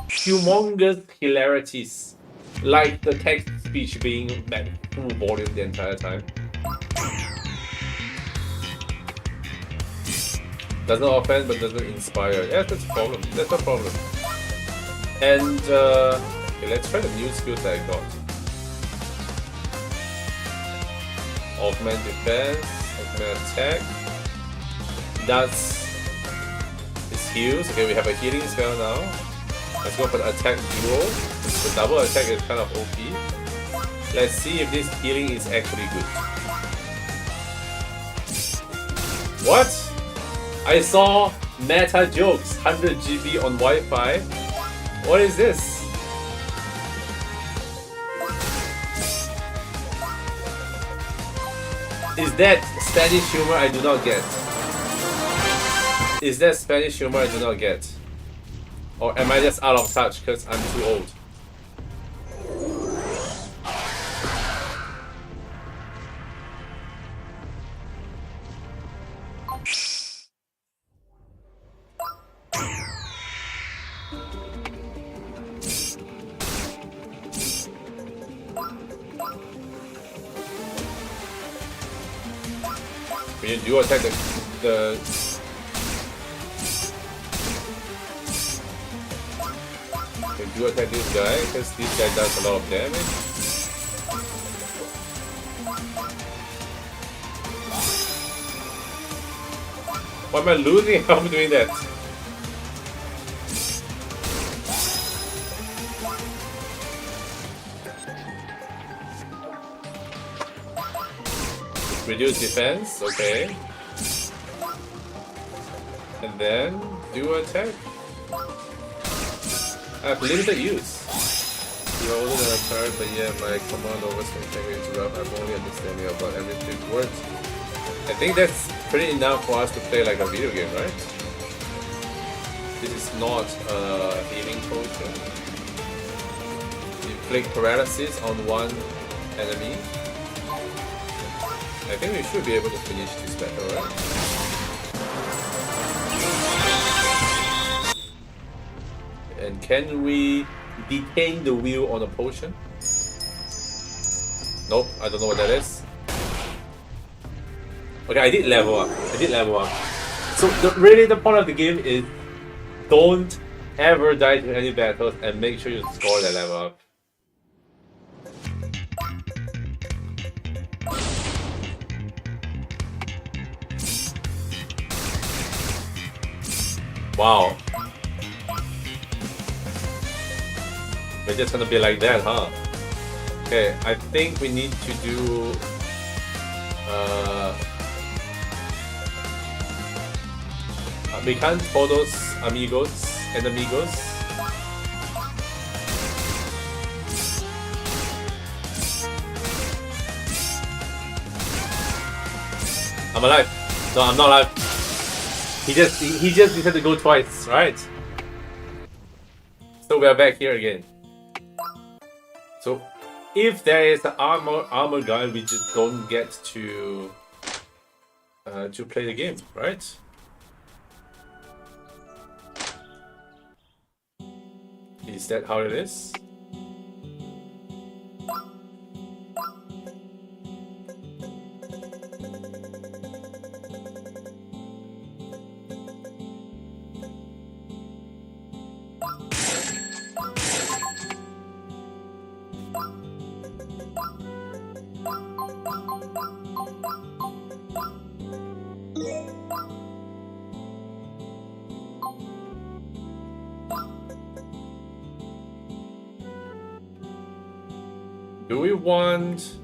humongous hilarities, like the text speech being at full volume the entire time. Does not offend but doesn't inspire. Yeah, that's a problem. That's a problem. And okay, let's try the new skills that I got. Augment defense, augment attack. That's his heals. Okay, we have a healing spell now. Let's go for the attack duo. The double attack is kind of OP. Let's see if this healing is actually good. What? I saw meta jokes, 100 GB on Wi-Fi. What is this? Is that Spanish humor I do not get? Is that Spanish humor I do not get? Or am I just out of touch because I'm too old? When you do attack the you do attack this guy because this guy does a lot of damage. Why am I losing? How am I doing that? Reduce defense, okay. And then do attack. I have limited use. You're older than a card, but yeah, my command over can interrupt. I'm only understanding about every 3 words. I think that's pretty enough for us to play like a video game, right? This is not a healing potion. Inflict paralysis on one enemy. I think we should be able to finish this battle, right? And can we detain the wheel on a potion? Nope, I don't know what that is. Okay, I did level up. So really the point of the game is don't ever die to any battles and make sure you score that level up. Wow. We're just gonna be like that, huh? Okay, I think we need to do we can't follow amigos and amigos. I'm alive. No, I'm not alive. He just decided to go twice, right? So we are back here again. So if there is an armor guy, we just don't get to play the game, right? Is that how it is? Do we want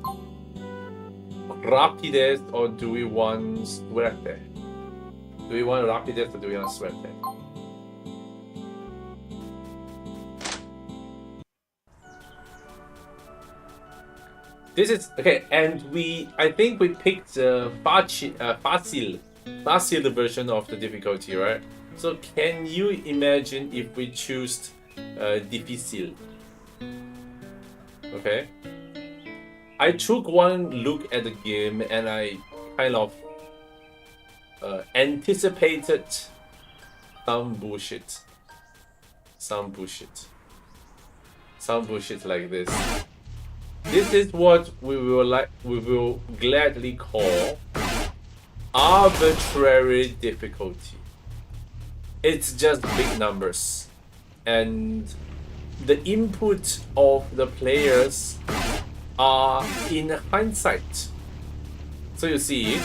rapidez or do we want suerte? Do we want rapidez or do we want suerte? This is okay, and I think we picked the facile version of the difficulty, right? So can you imagine if we choose difícil? Okay. I took one look at the game and I kind of anticipated some bullshit. Some bullshit like this. This is what we will gladly call arbitrary difficulty. It's just big numbers, and the input of the players are in hindsight. So you see,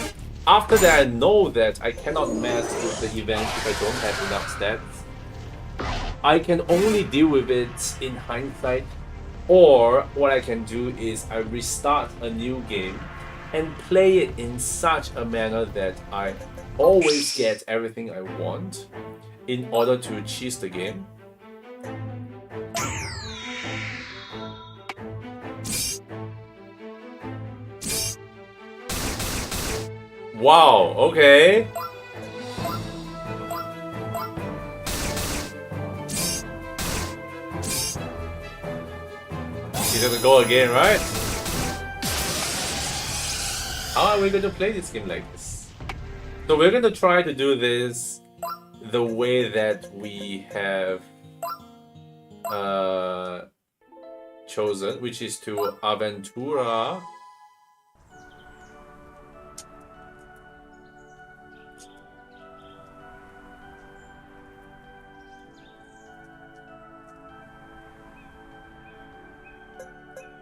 after that I know that I cannot mess with the event if I don't have enough stats. I can only deal with it in hindsight. Or what I can do is I restart a new game and play it in such a manner that I always get everything I want in order to cheese the game. Wow, okay. He's gonna go again, right? How are we going to play this game like this? So we're going to try to do this the way that we have chosen, which is to Aventura.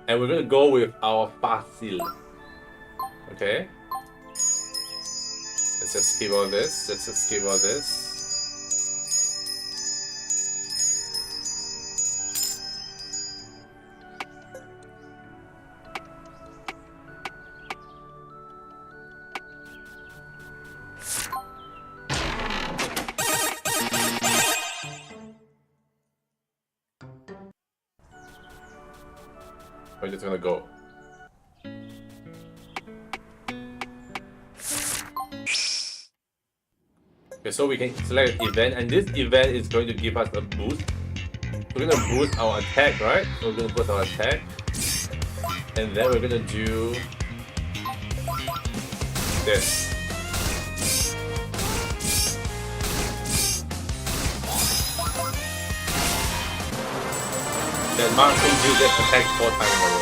And we're going to go with our Fácil. Okay? Let's just skip all this. Let's just skip all this. We're just gonna go. Okay, so we can select event, and this event is going to give us a boost. We're gonna boost our attack, right? We're gonna boost our attack, and then we're gonna do this. Then Mark can do this attack 4 times in a row.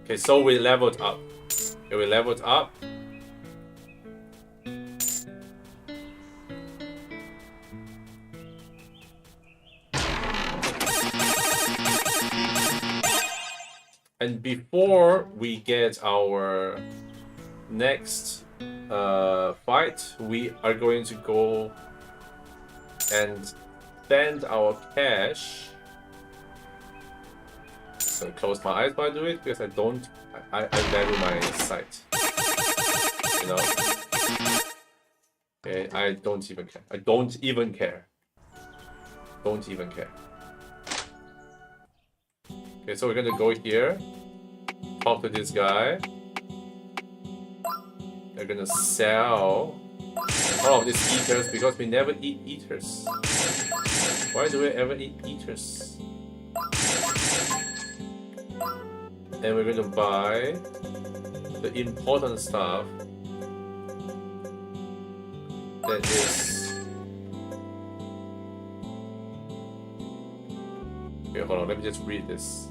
Okay, so we leveled up. Okay, we leveled up. And before we get our next fight, we are going to go and spend our cash. So close my eyes while I do it because I value my sight. You know? Okay, I don't even care. I don't even care. Don't even care. Okay, so we're gonna go here, talk to this guy. They're gonna sell all of these eaters because we never eat eaters. Why do we ever eat eaters? And we're gonna buy the important stuff that is. Okay, hold on, let me just read this.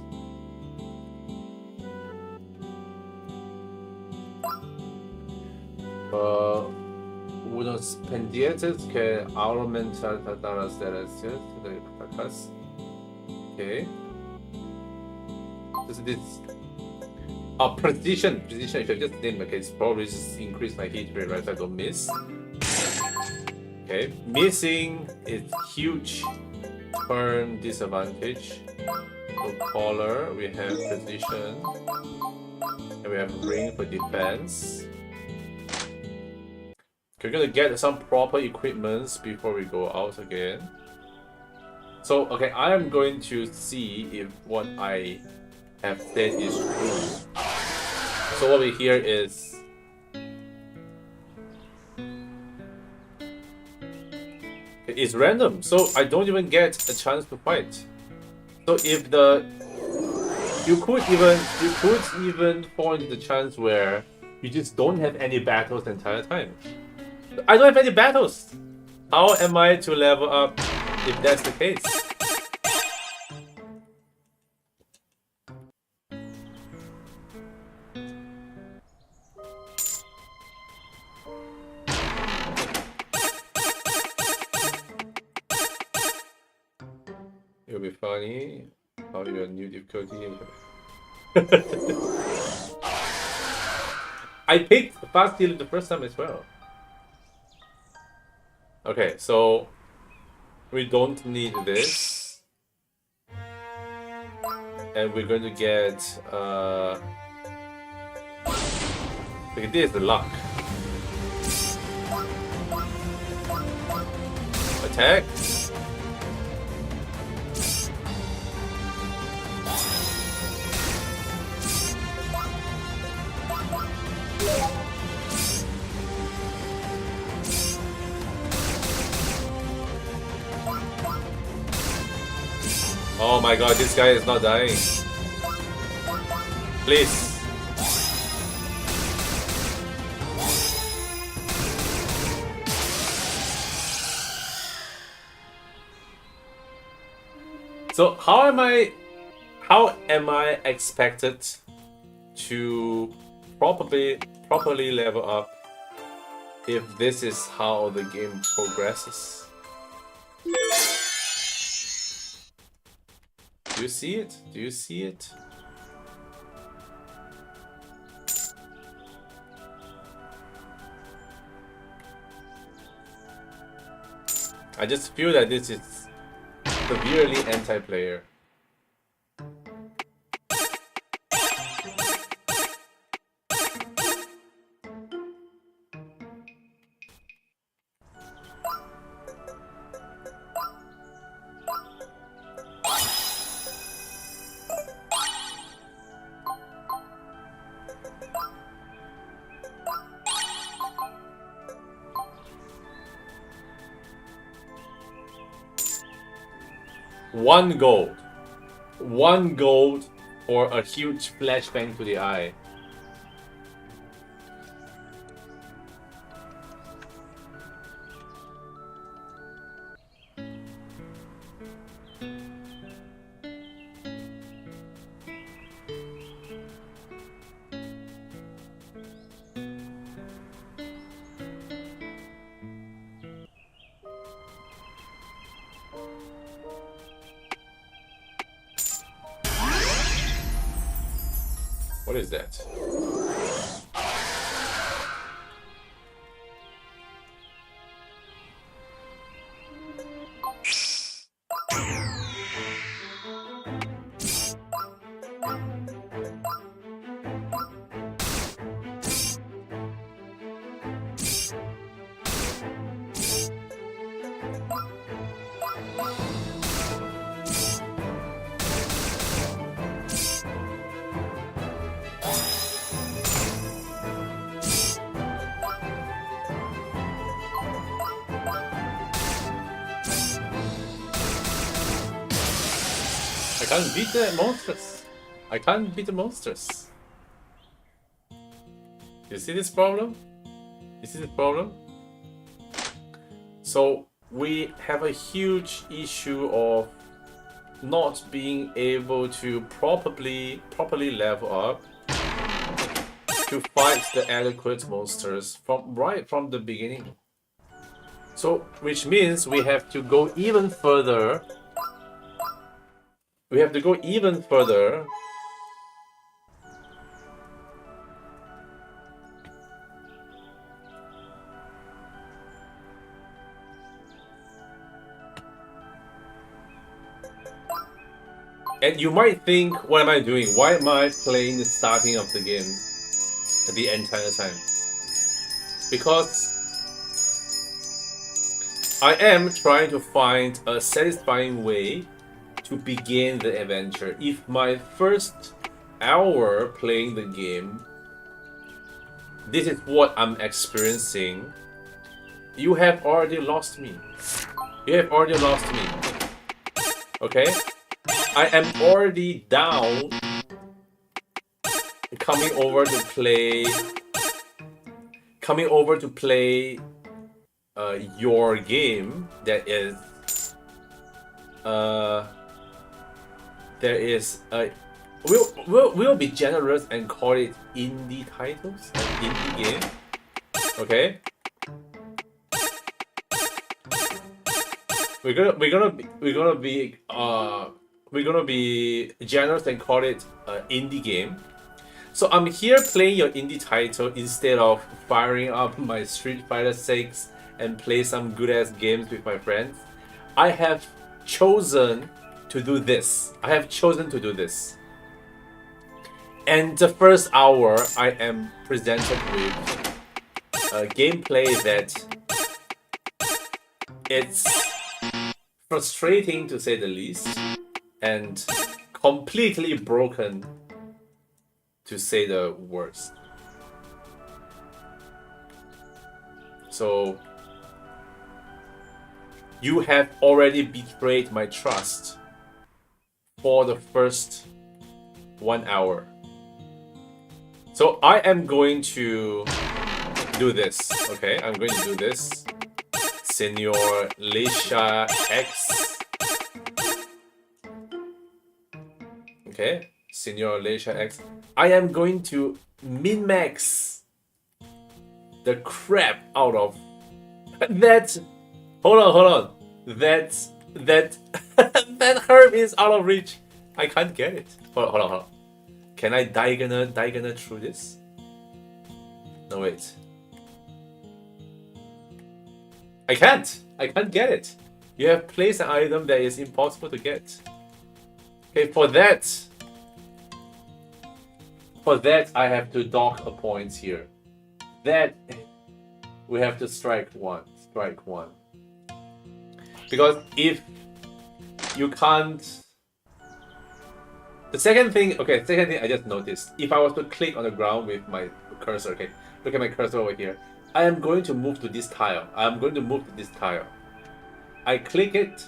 Unos pendientes que aumentan las derechas de atacas. Okay. This. Oh, precision. Precision. If I just name, okay, it's probably just increase my hit rate, right? So I don't miss. Okay, missing is huge turn disadvantage. So collar, we have precision, and we have ring for defense. We're gonna get some proper equipments before we go out again. So, okay, I am going to see if what I have said is true. So what we hear is it's random, so I don't even get a chance to fight. So if you could even fall into the chance where you just don't have any battles the entire time. I don't have any battles. How am I to level up if that's the case? It'll be funny how your new difficulty. I picked fast healing the first time as well. Okay, so we don't need this. And we're going to get okay, this is the luck. Attack. Oh my god, this guy is not dying. Please. So how am I expected to properly level up if this is how the game progresses? Do you see it? Do you see it? I just feel that this is severely anti-player. One gold. 1 gold for a huge flashbang to the eye. What is that? I can't beat the monsters. I can't beat the monsters. You see this problem? You see the problem? So we have a huge issue of not being able to properly level up to fight the adequate monsters right from the beginning. So which means we have to go even further. We have to go even further And you might think, what am I doing? Why am I playing the starting of the game the entire time? Because I am trying to find a satisfying way to begin the adventure. If my first hour playing the game, this is what I'm experiencing, you have already lost me. You have already lost me. Okay? I am already down coming over to play your game that is there is a we'll be generous and call it indie titles, an indie game. Okay? We're gonna be generous and call it an indie game. So I'm here playing your indie title instead of firing up my Street Fighter 6 and play some good ass games with my friends. I have chosen to do this. And the first hour I am presented with a gameplay that it's frustrating to say the least, and completely broken to say the worst. So you have already betrayed my trust for the first 1 hour. So I am going to do this, okay? I'm going to do this. Senor Leisha X. Okay, Senor Leisha X. I am going to min-max the crap out of that. Hold on. That that herb is out of reach. I can't get it. Hold on. Can I diagonal through this? No, wait. I can't get it. You have placed an item that is impossible to get. Okay, for that I have to dock a point here. That we have to strike one. Because if you can't... The second thing I just noticed. If I was to click on the ground with my cursor, okay, look at my cursor over here. I am going to move to this tile. I click it.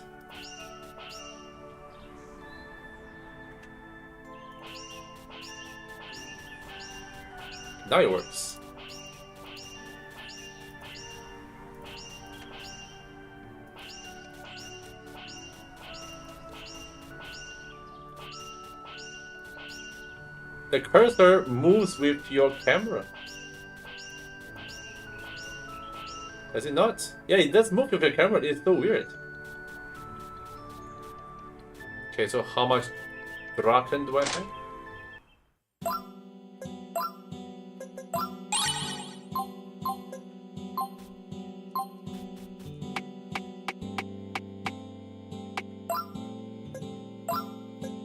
Now it works. The cursor moves with your camera. Does it not? Yeah, it does move with your camera. It's so weird. Okay, so how much Draken do I have?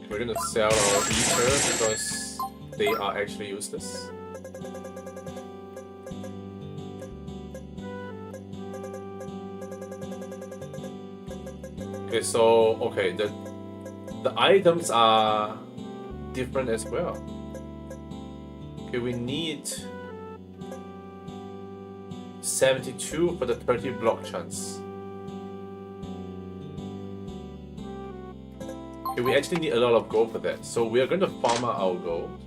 We're gonna sell our ether because they are actually useless. Okay, so the items are different as well. Okay, we need 72 for the 30 block chance. Okay, we actually need a lot of gold for that, so we are going to farm out our gold.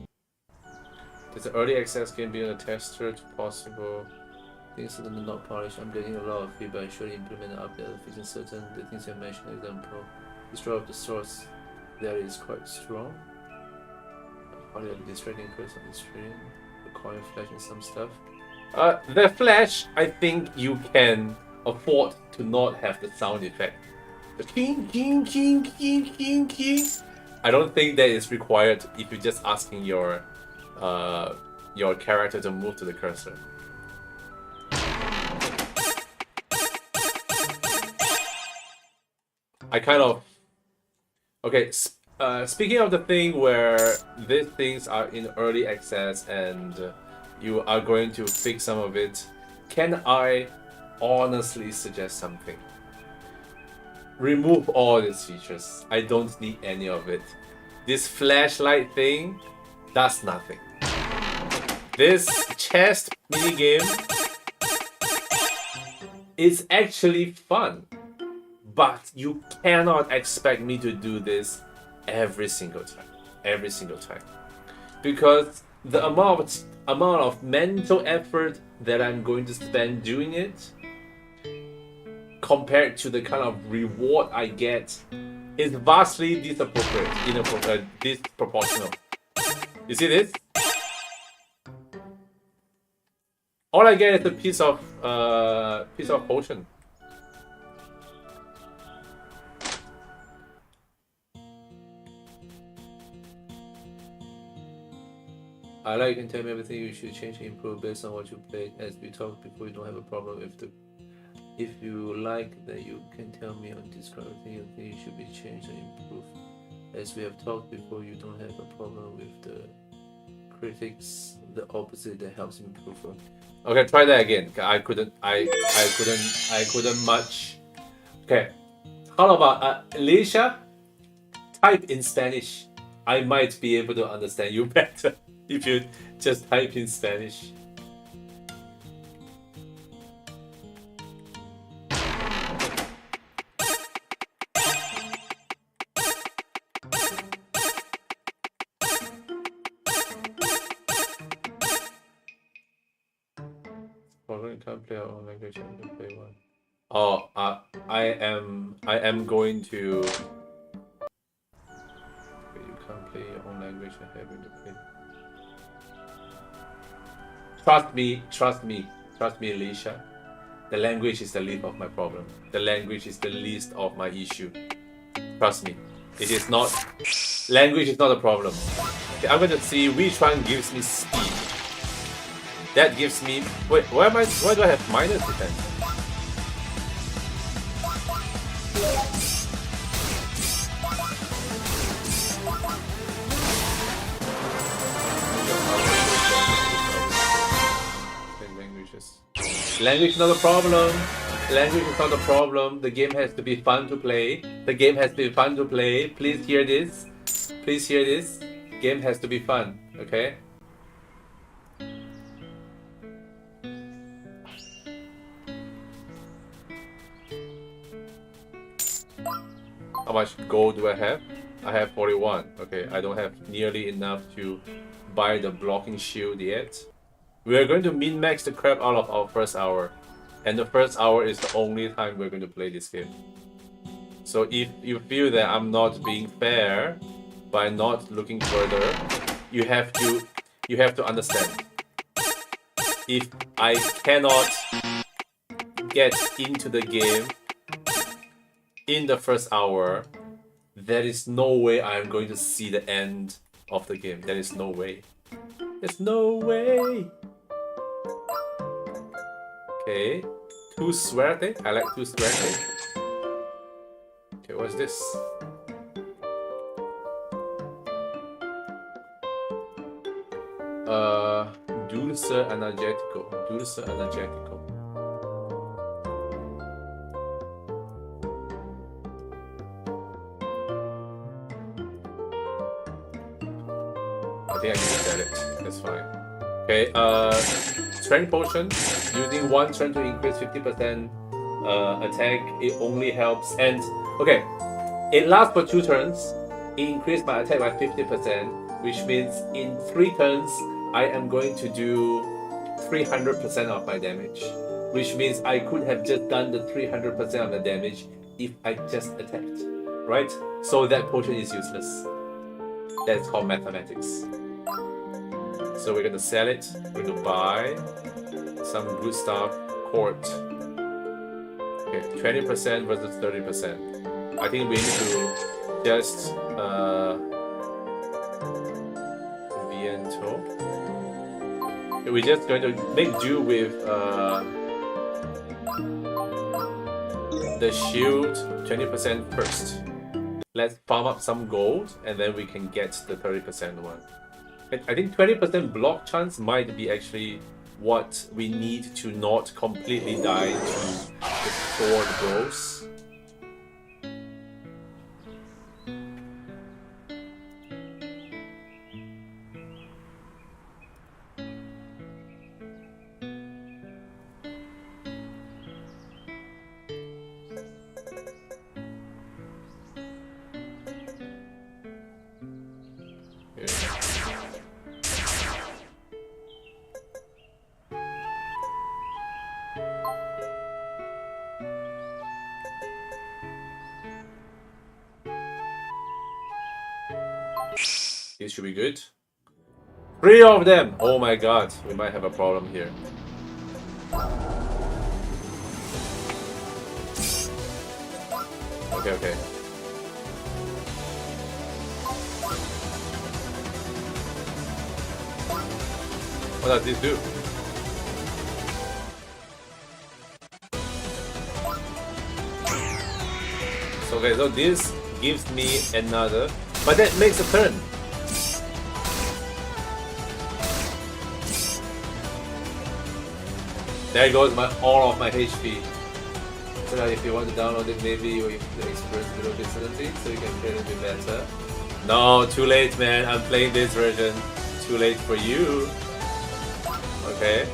There's an early access game being a tester to possible things that are not polished. I'm getting a lot of feedback. Should implement an update fixing certain the things I mentioned. Example, destroy of the source that is quite strong. Probably a distracting person on the screen. The coin flash and some stuff. The flash, I think you can afford to not have the sound effect. The king. I don't think that is required if you're just asking your character to move to the cursor. I kind of... Okay, Speaking of the thing where these things are in early access and you are going to fix some of it, can I honestly suggest something? Remove all these features. I don't need any of it. This flashlight thing does nothing. This chest minigame is actually fun, but you cannot expect me to do this every single time, because the amount of mental effort that I'm going to spend doing it compared to the kind of reward I get is vastly disproportional. You see this? All I get is a piece of potion. I like, you can tell me everything you should change and improve based on what you played. As we talked before, you don't have a problem if you like that you can tell me on Discord everything you think you should be changed and improved. As we have talked before, you don't have a problem with the critics, the opposite that helps improve. Okay, try that again. I couldn't much. Okay. How about Alicia? Type in Spanish. I might be able to understand you better if you just type in Spanish. Can't play our own language. I can play one. Oh, I am going to. You can't play your own language. I have to play. Trust me, Alicia. The language is the least of my problem. The language is the least of my issue. Trust me, it is not. Language is not a problem. Okay, I'm going to see which one gives me speed. That gives me. Wait, why do I have minus defense? Language is not a problem. Language is not a problem. The game has to be fun to play. The game has to be fun to play. Please hear this. Please hear this. Game has to be fun. Okay. How much gold do I have? I have 41. Okay, I don't have nearly enough to buy the blocking shield yet. We are going to min-max the crap out of our first hour. And the first hour is the only time we're going to play this game. So if you feel that I'm not being fair by not looking further, you have to understand. If I cannot get into the game in the first hour, there is no way I'm going to see the end of the game. There is no way. There's no way. Okay. Tu suerte. I like tu suerte. Okay, what's this? Dulce energético. Dulce energético. I think I can sell it. That's fine. Okay, strength potion. Using one turn to increase 50% attack. It only helps. And okay, it lasts for 2 turns. It increased my attack by 50%, which means in 3 turns I am going to do 300% of my damage. Which means I could have just done the 300% of the damage if I just attacked, right? So that potion is useless. That's called mathematics. So we're gonna sell it. We're gonna buy some good stuff. Court. Okay, 20% versus 30%. I think we need to just Viento. Okay, we're just going to make do with the shield 20% first. Let's farm up some gold, and then we can get the 30% one. I think 20% block chance might be actually what we need to not completely die to the sword grows. This should be good. 3 of them! Oh my god, we might have a problem here. Okay, okay. What does this do? So, okay, so this gives me another, but that makes a turn. There goes all of my HP. So now if you want to download it, maybe you experience a little bit differently, so you can play a little bit better. No, too late, man. I'm playing this version. Too late for you. Okay.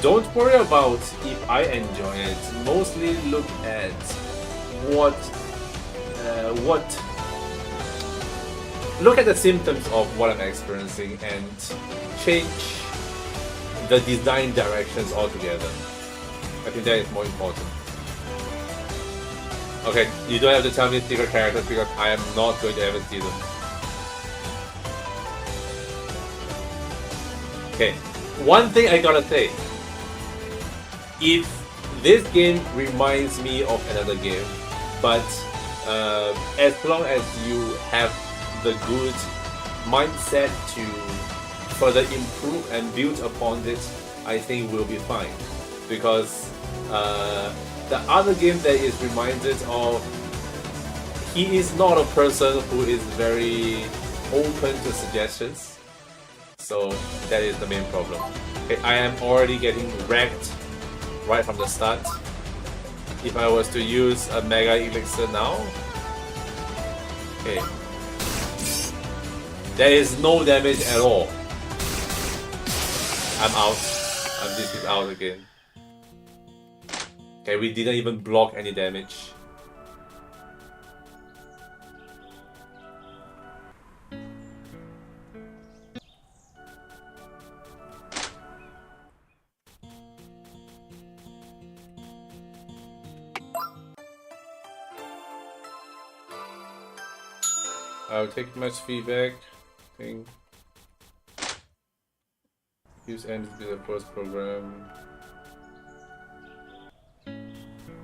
Don't worry about if I enjoy it. Mostly look at look at the symptoms of what I'm experiencing and change the design directions altogether. I think that is more important. Okay, you don't have to tell me secret characters because I am not going to ever see them. Okay, one thing I gotta say. If this game reminds me of another game, but as long as you have the good mindset to further improve and build upon it, I think we'll be fine. Because the other game that is reminded of, he is not a person who is very open to suggestions. So that is the main problem. Okay, I am already getting wrecked right from the start. If I was to use a Mega Elixir now, okay, there is no damage at all. I'm out. This is out again. Okay, we didn't even block any damage. I'll take much feedback. Thing. Use end to be the first program.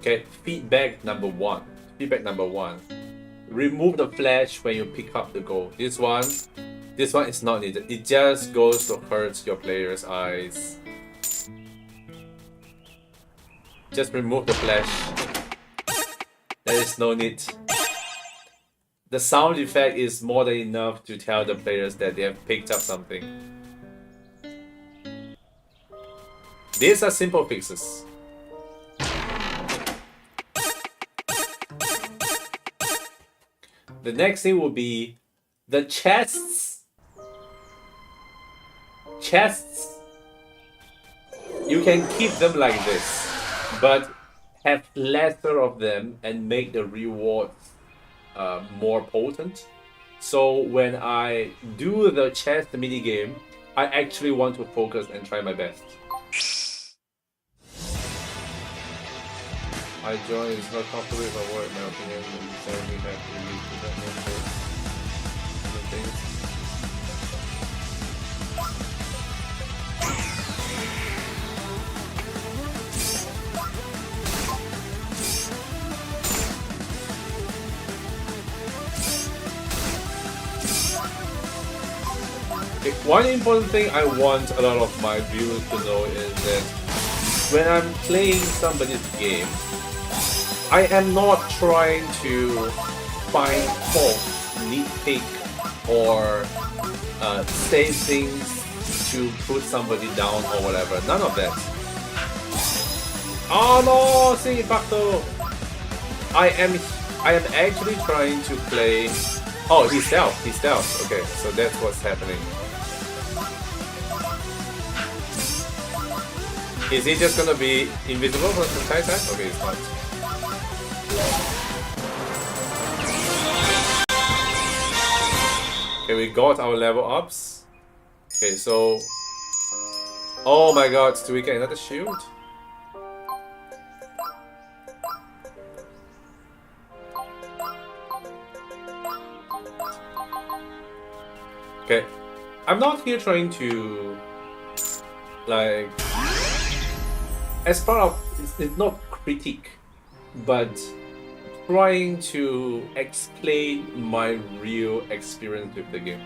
Okay, feedback number one. Feedback number one. Remove the flash when you pick up the goal. This one is not needed. It just goes to hurt your player's eyes. Just remove the flash. There is no need. The sound effect is more than enough to tell the players that they have picked up something. These are simple fixes. The next thing will be the chests. Chests, you can keep them like this, but have lesser of them and make the rewards more potent. So when I do the chest mini game, I actually want to focus and try my best. I joined. It's not comfortable if I were, in my opinion. So we have to use the things. Okay, one important thing I want a lot of my viewers to know is that when I'm playing somebody's game, I am not trying to find fault, nitpick, or say things to put somebody down or whatever. None of that. Oh no! See, Bakto! I am actually trying to play. Oh, he's stealth. He's stealth. Okay, so that's what's happening. Is he just gonna be invisible for the entire time? Okay, it's not. Okay, we got our level ups. Okay, so... Oh my god, do we get another shield? Okay, I'm not here trying to... like... as part of... it's not critique, but trying to explain my real experience with the game.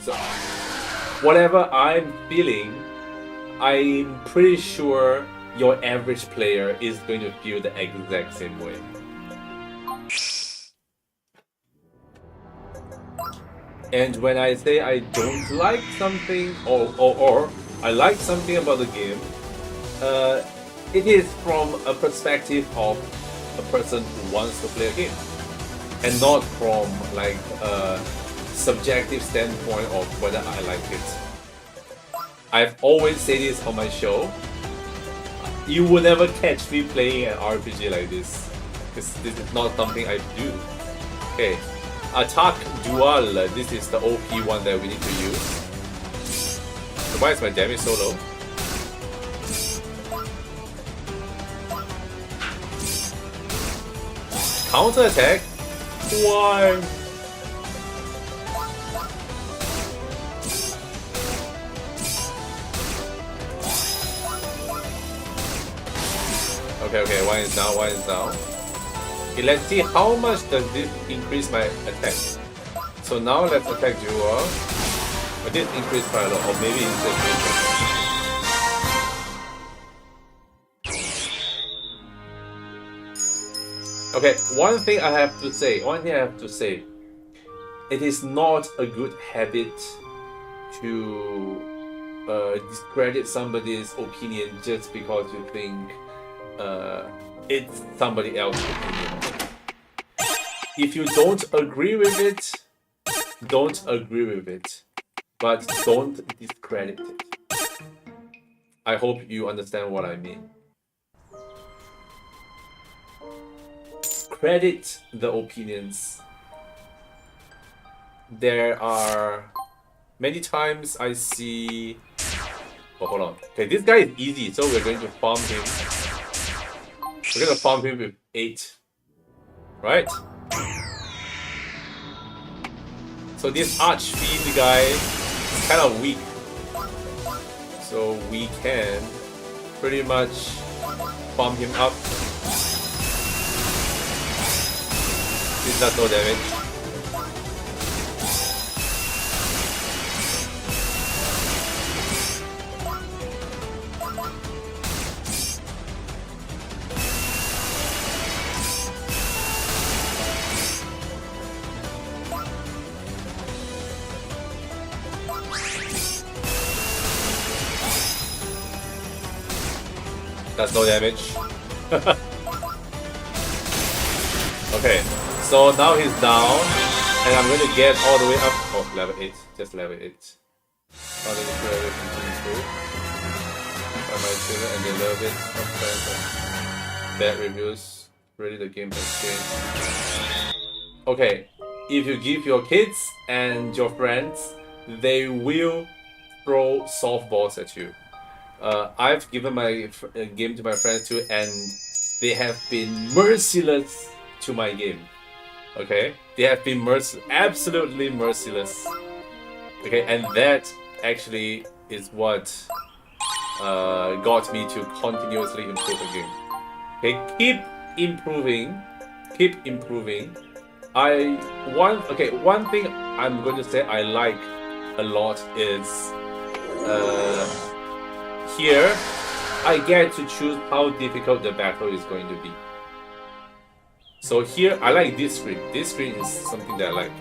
So, whatever I'm feeling, I'm pretty sure your average player is going to feel the exact same way. And when I say I don't like something, or I like something about the game, it is from a perspective of a person who wants to play a game, and not from like a subjective standpoint of whether I like it. I've always said this on my show. You will never catch me playing an RPG like this, because this is not something I do. Okay, attack dual. This is the OP one that we need to use. So why is my damage so low? Counter attack? Why? Okay, one is down, one is down. Okay, let's see how much does this increase my attack. So now let's attack dual. But this increased quite a lot, or maybe it's just... Okay, one thing I have to say, it is not a good habit to discredit somebody's opinion just because you think it's somebody else's opinion. If you don't agree with it, don't agree with it, but don't discredit it. I hope you understand what I mean. Credit the opinions. There are many times I see... Oh, hold on. Okay, this guy is easy, so we're going to farm him. We're going to farm him with 8. Right? So this Archfiend guy is kind of weak. So we can pretty much farm him up. This does no damage. That's no damage. Okay, so now he's down, and I'm going to get all the way up. Oh, level 8, just level 8. Now let me try to continue through. By my children, and they love it. Sometimes bad reviews. Really, the game has changed. Okay, if you give your kids and your friends, they will throw softballs at you. I've given my game to my friends too, and they have been merciless to my game. Okay, they have been absolutely merciless. Okay, and that actually is what got me to continuously improve the game. Okay, keep improving, keep improving. One thing I'm going to say I like a lot is here I get to choose how difficult the battle is going to be. So here, I like this screen. This screen is something that I like.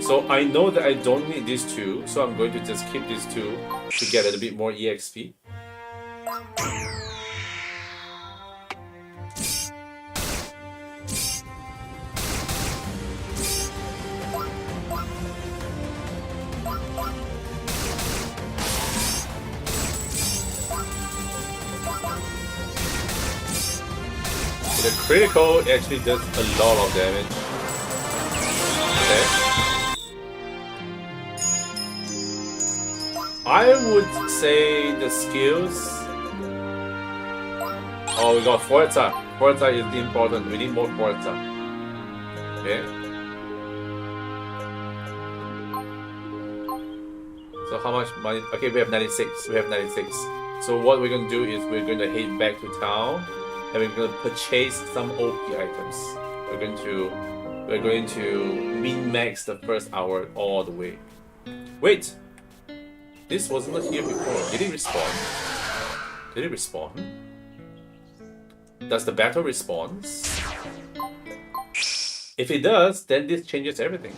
So I know that I don't need these two, so I'm going to just keep these two to get a little bit more EXP. The critical actually does a lot of damage. Okay. I would say the skills. Oh, we got Forza. Forza is important. We need more Forza. Okay. So how much money? Okay, we have 96. We have 96. So what we're gonna do is we're gonna head back to town. And we're going to purchase some OP items. We're going to min-max the first hour all the way. Wait! This wasn't here before. Did it respawn? Did it respawn? Does the battle respawn? If it does, then this changes everything.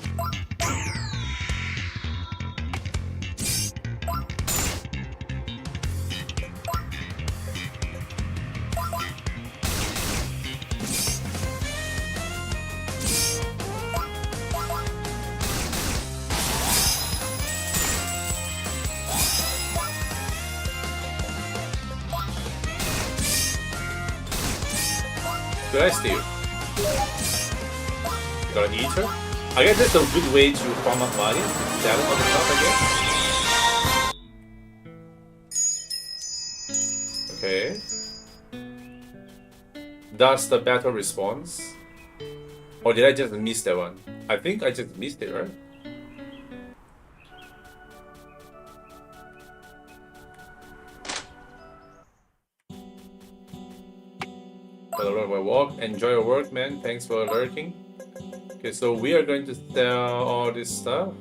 Should I steal? Got an eater? I guess that's a good way to farm up money. Sell all the stuff, I guess. Okay. Does the battle response? Or did I just miss that one? I think I just missed it, right? My walk. Enjoy your work, man. Thanks for lurking. Okay, so we are going to sell all this stuff.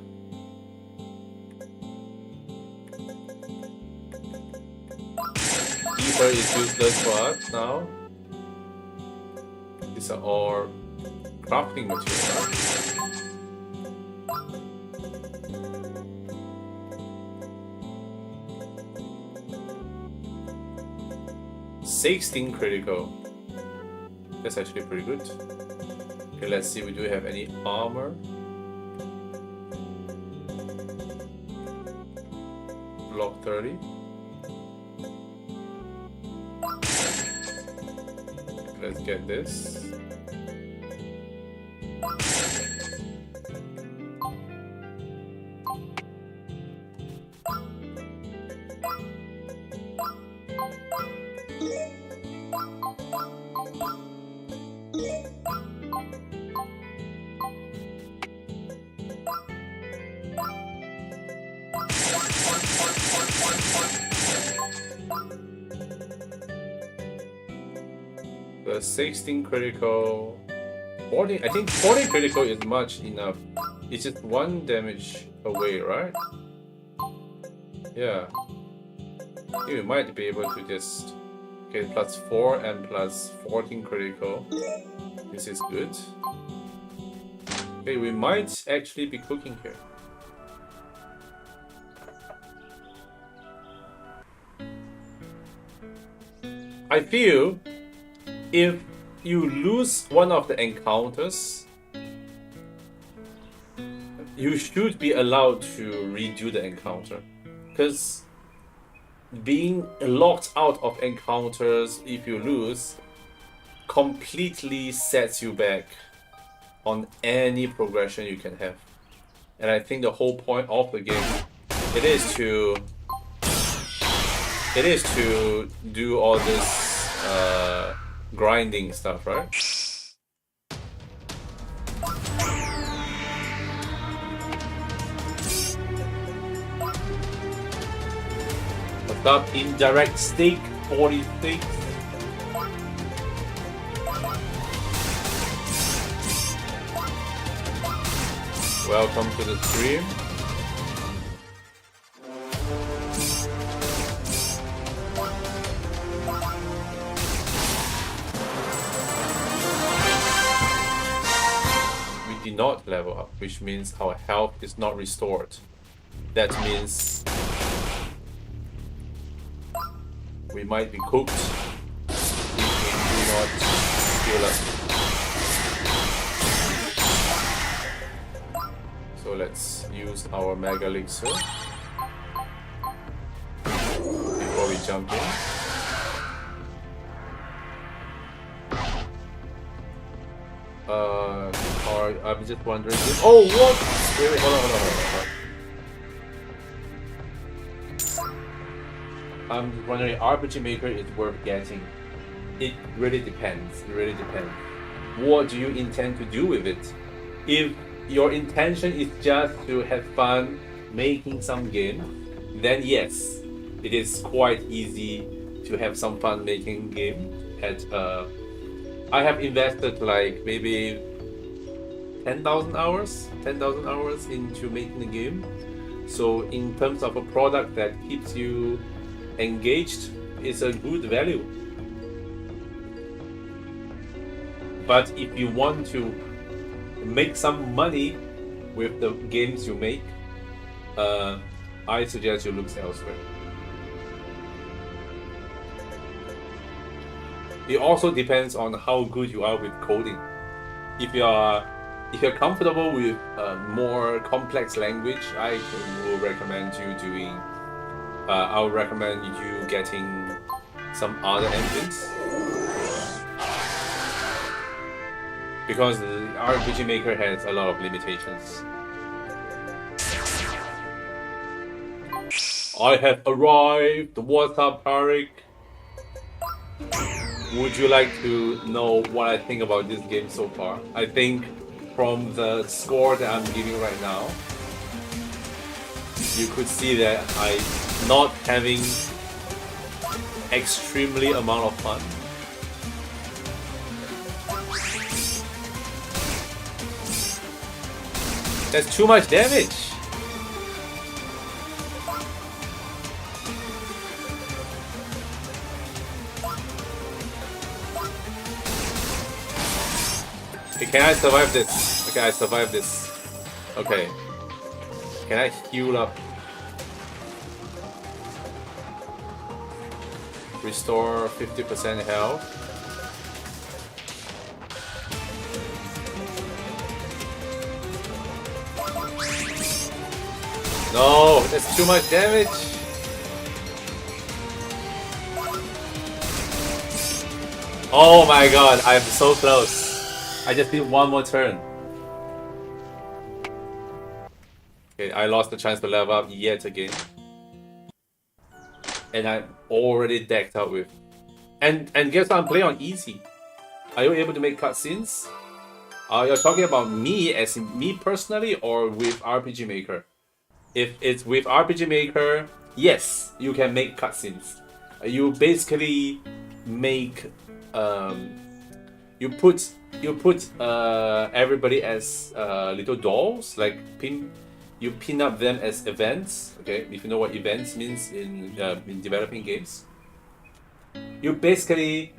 Ether is useless for us now. These are all crafting materials. 16 critical. That's actually pretty good. Okay, let's see. We do have any armor. Block 30. Let's get this. The 16 critical, 40. I think 40 critical is much enough. It's just 1 damage away, right? Yeah. You might be able to just get +4 and +14 critical. This is good. Okay, we might actually be cooking here. I feel if you lose one of the encounters, you should be allowed to redo the encounter. Because being locked out of encounters if you lose completely sets you back on any progression you can have. And I think the whole point of the game, it is to do all this grinding stuff, right? What's up, indirect stake 46? Welcome to the stream. did not level up, which means our health is not restored. That means we might be cooked if we do not heal up. So let's use our Mega Elixir before we jump in. Or I'm just wondering if, oh, what? Wait, hold on. I'm just wondering, RPG Maker is worth getting. It really depends. What do you intend to do with it? If your intention is just to have fun making some game, then yes, it is quite easy to have some fun making game. I have invested like maybe 10,000 hours into making the game. So in terms of a product that keeps you engaged, it's a good value. But if you want to make some money with the games you make, I suggest you look elsewhere. It also depends on how good you are with coding. If you're comfortable with more complex language, I will recommend you doing. I would recommend you getting some other engines, because the RPG Maker has a lot of limitations. I have arrived. What's up, Harik? Would you like to know what I think about this game so far? I think from the score that I'm giving right now, you could see that I'm not having extremely amount of fun. That's too much damage. Okay, can I survive this? Okay, I survived this. Okay. Can I heal up? Restore 50% health. No, that's too much damage. Oh my god, I'm so close. I just need one more turn. Okay, I lost the chance to level up yet again. And I'm already decked out with. And guess what? I'm playing on easy. Are you able to make cutscenes? You're talking about me as in me personally, or with RPG Maker? If it's with RPG Maker, yes, you can make cutscenes. You basically make you put everybody as little dolls, like you pin up them as events. Okay, if you know what events means in developing games, you basically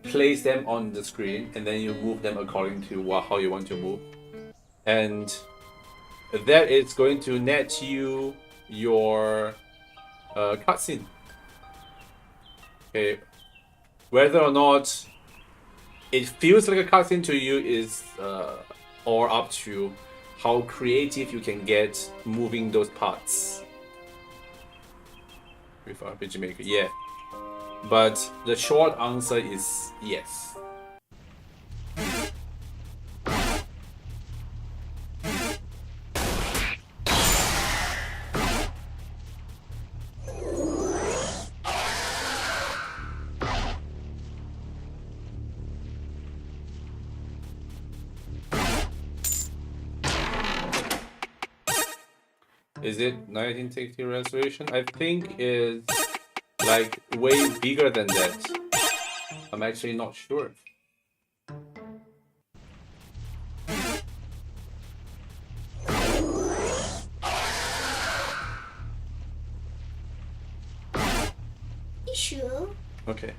place them on the screen and then you move them according to how you want to move, and that is going to net you your cutscene. Okay, whether or not it feels like a cutscene to you is or up to how creative you can get moving those parts with RPG Maker. Yeah, but the short answer is yes. Is it 1960 resolution? I think it's like way bigger than that. I'm actually not sure. You sure? Okay.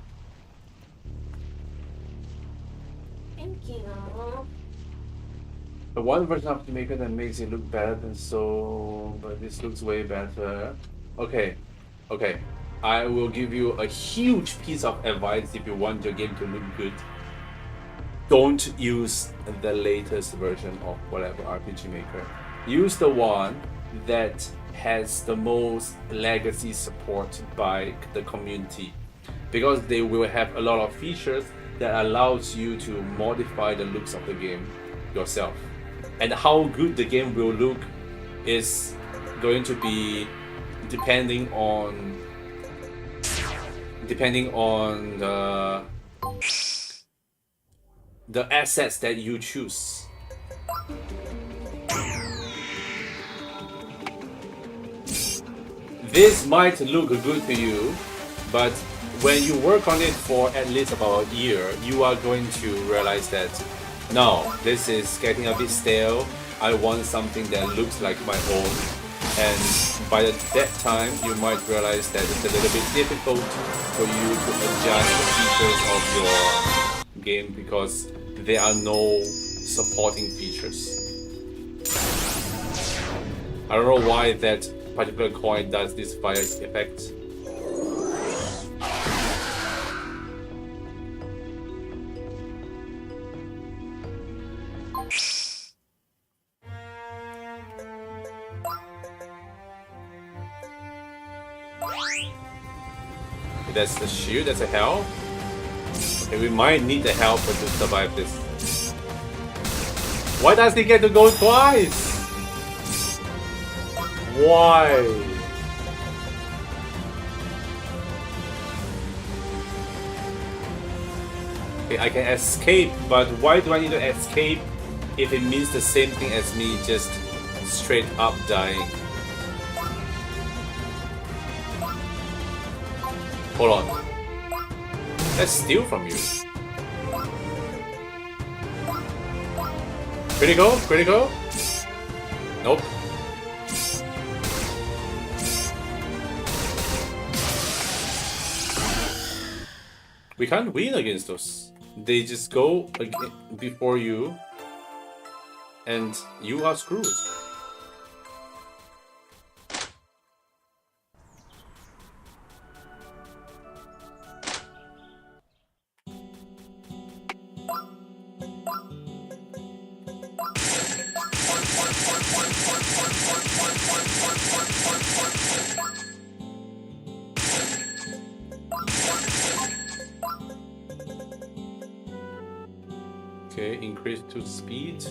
Thank you. one version of the maker that makes it look better than so, but this looks way better. Okay, okay. I will give you a huge piece of advice if you want your game to look good. Don't use the latest version of whatever RPG maker. Use the one that has the most legacy support by the community, because they will have a lot of features that allows you to modify the looks of the game yourself. And how good the game will look is going to be depending on the assets that you choose. This might look good to you, but when you work on it for at least about a year, you are going to realize that no, this is getting a bit stale. I want something that looks like my own. And by that time, you might realize that it's a little bit difficult for you to adjust the features of your game because there are no supporting features. I don't know why that particular coin does this fire effect. That's the shield, that's a health. Okay, we might need the help to survive this. Why does he get to go twice? Why? Okay, I can escape, but why do I need to escape if it means the same thing as me just straight up dying? Hold on. Let's steal from you. Critical? Critical? Nope. We can't win against those. They just go before you and you are screwed. Okay, increase to speed.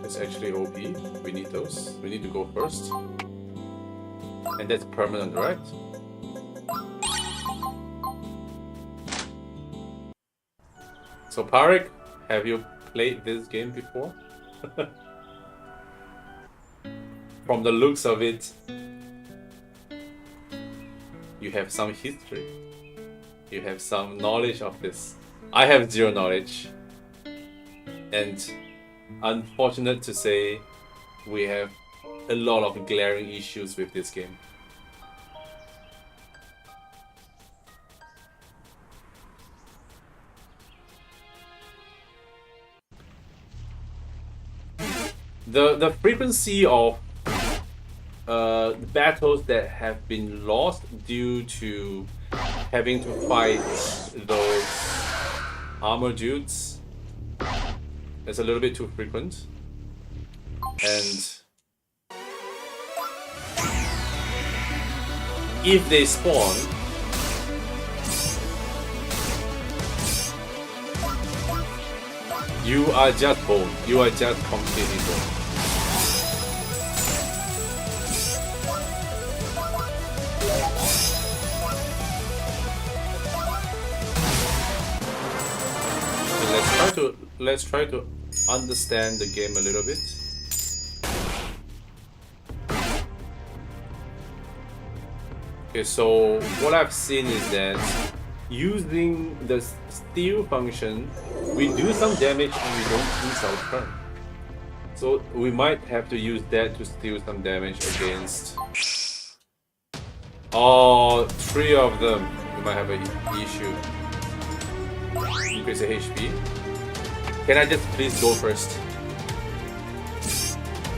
That's actually OP. We need those. We need to go first. And that's permanent, right? So Parik, have you played this game before? From the looks of it, you have some history. You have some knowledge of this. I have zero knowledge. And unfortunate to say, we have a lot of glaring issues with this game. The frequency of battles that have been lost due to having to fight those armor dudes is a little bit too frequent. And if they spawn, you are just boned. You are just completely boned. Let's try to understand the game a little bit. Okay, so what I've seen is that using the steal function, we do some damage and we don't lose our turn. So we might have to use that to steal some damage against. Oh, 3 of them. We might have an issue. Increase the HP. Can I just please go first?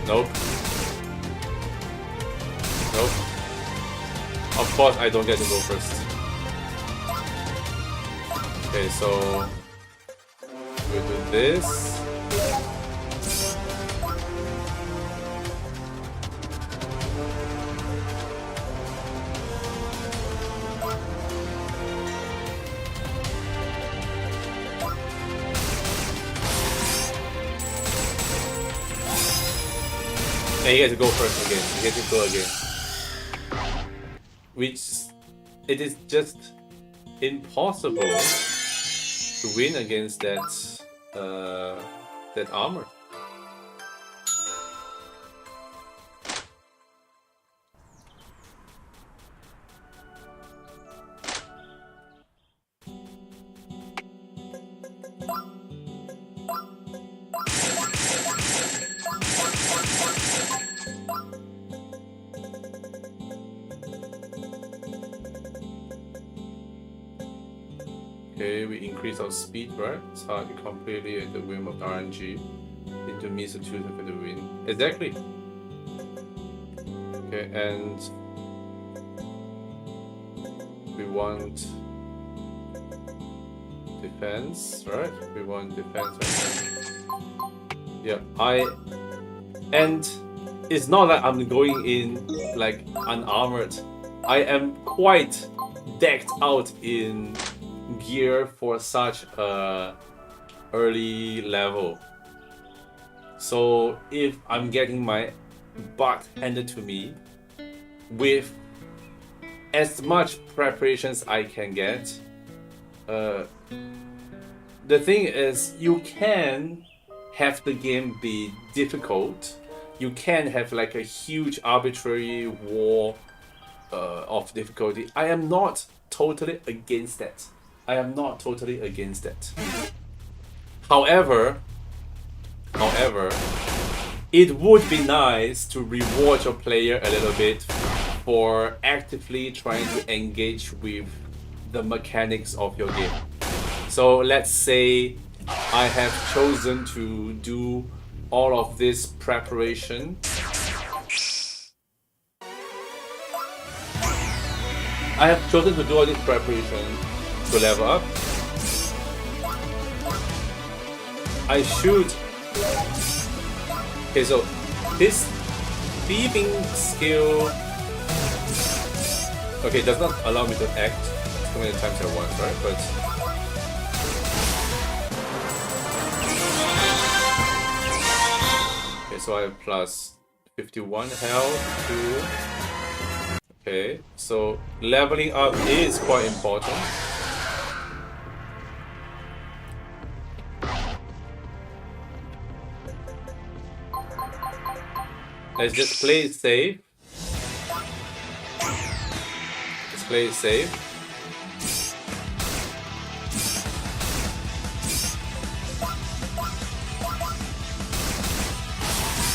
Nope. Nope. Of course I don't get to go first. Okay, so we'll do this. And you get to go first again. You get to go again. Which it is just impossible to win against that armor. Okay, we increase our speed, right? It's hard to completely at the whim of the RNG into means to choose for the win. Exactly. Okay, and we want defense, right? We want defense, right? Yeah, and it's not like I'm going in like unarmored. I am quite decked out in gear for such a early level. So if I'm getting my butt handed to me with as much preparations I can get, the thing is you can have the game be difficult. You can have like a huge arbitrary war of difficulty. I am not totally against that. I am not totally against that. However, it would be nice to reward your player a little bit for actively trying to engage with the mechanics of your game. So let's say I have chosen to do all of this preparation. I have chosen to do all this preparation to level up. I should. Okay, so this thieving skill, okay, does not allow me to act too many times at once, right? But okay, so I have plus 51 health to. Okay, so leveling up is quite important. Let's just play it safe. Let's play it safe.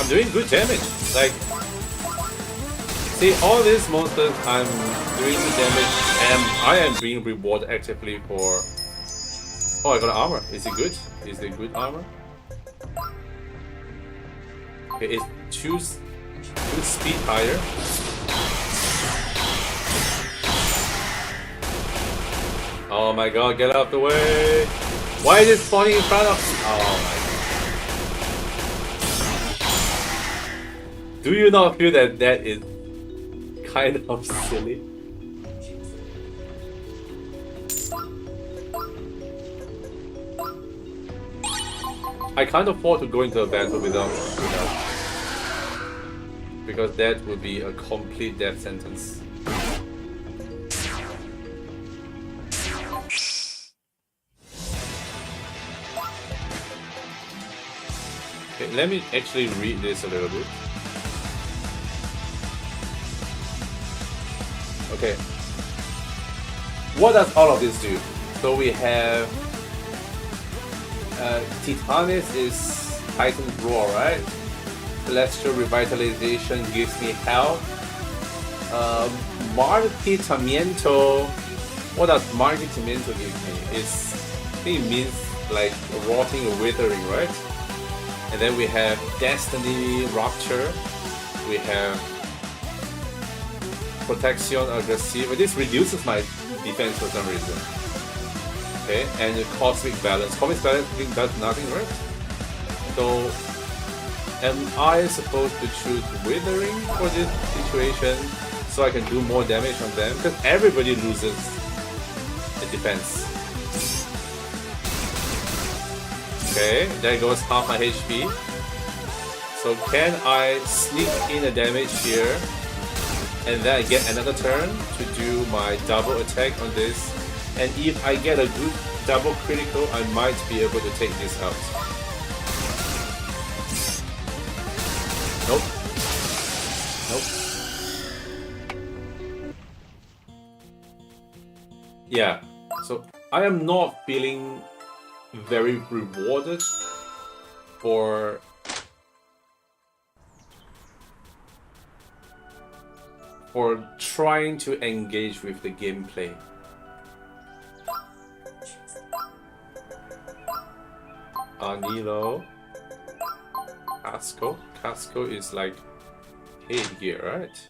I'm doing good damage. Like, see, all these monsters, I'm doing good damage, and I am being rewarded actively for. Oh, I got an armor. Is it good? Is it good armor? Okay, it's choose speed higher. Oh my god, get out of the way! Why is it spawning in front of? Oh my god. Do you not feel that that is kind of silly? I can't afford to go into a battle without because that would be a complete death sentence. Okay, let me actually read this a little bit. Okay. What does all of this do? So we have Titanus is Titan's Roar, right? Celestial Revitalization gives me health. Martitamiento. What does Martitamiento give me? I think it means like rotting or withering, right? And then we have Destiny Rupture. We have Protection Aggressive. This reduces my defense for some reason. Okay, and the Cosmic Balance. Cosmic Balance does nothing, right? So, am I supposed to choose Withering for this situation so I can do more damage on them? Because everybody loses the defense. Okay, there goes half my HP. So can I sneak in a damage here and then I get another turn to do my double attack on this? And if I get a good double critical, I might be able to take this out. Nope. Nope. Yeah, so I am not feeling very rewarded for trying to engage with the gameplay. Nilo. Casco. Casco is like headgear, right?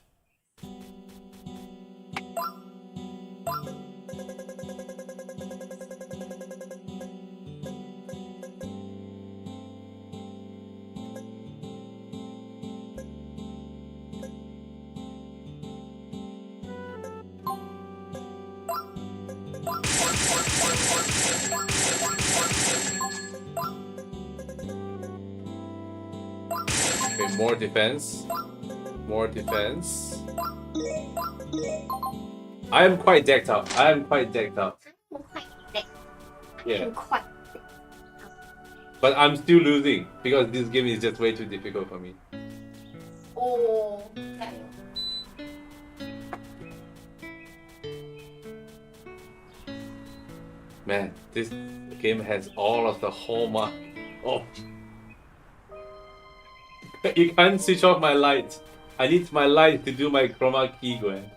Okay, more defense. More defense. I am quite decked out. I am quite decked out. Yeah. But I'm still losing because this game is just way too difficult for me. Oh, Man, this game has all of the hallmark. Oh. You can't switch off my light. I need my light to do my chroma key, Gwen.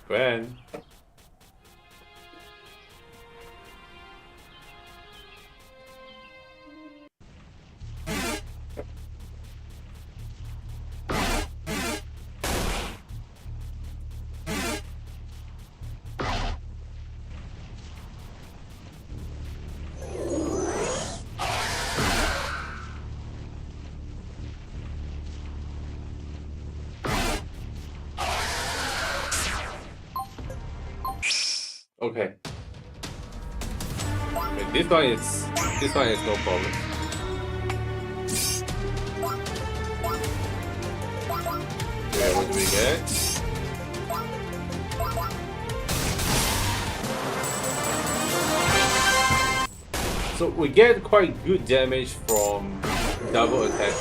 Gwen. Okay. Wait, this one is no problem. Okay, what do we get? So we get quite good damage from double attack.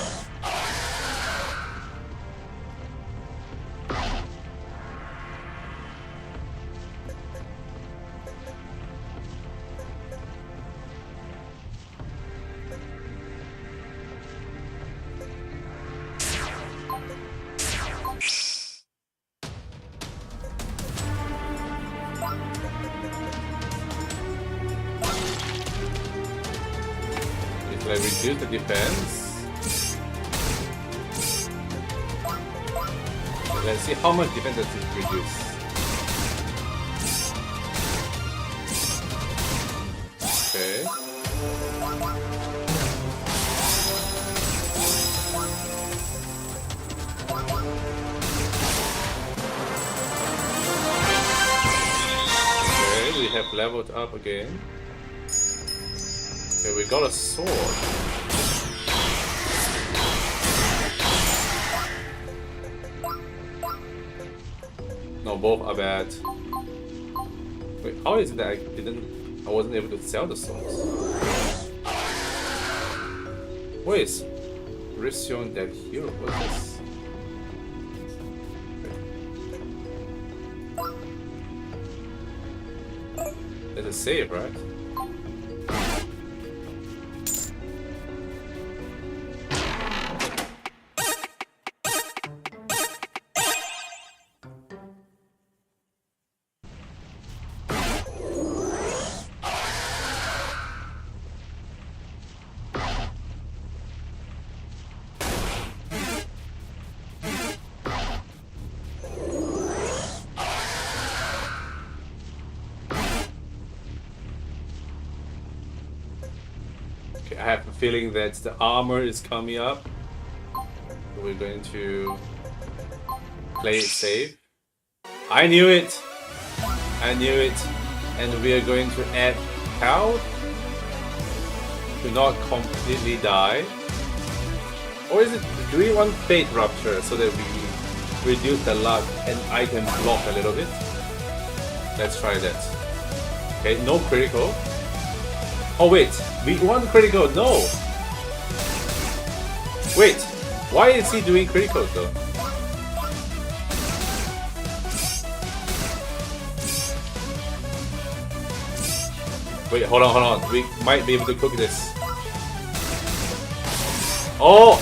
Like reduce the defense. Let's see how much defense does it reduce. Okay. Okay, we have leveled up again. Okay, we got a sword. No, both are bad. Wait, how is it that I wasn't able to sell the swords? What is Rison that hero? What's this? There's a save, right? feeling that the armor is coming up. So we're going to play it safe. I knew it! I knew it. And we are going to add health to not completely die. Or is it, do we want Fate Rupture so that we reduce the luck and I can block a little bit? Let's try that. Okay, no critical. Oh wait, we want critical, no! Wait, why is he doing critical though? Wait, hold on. We might be able to cook this. Oh!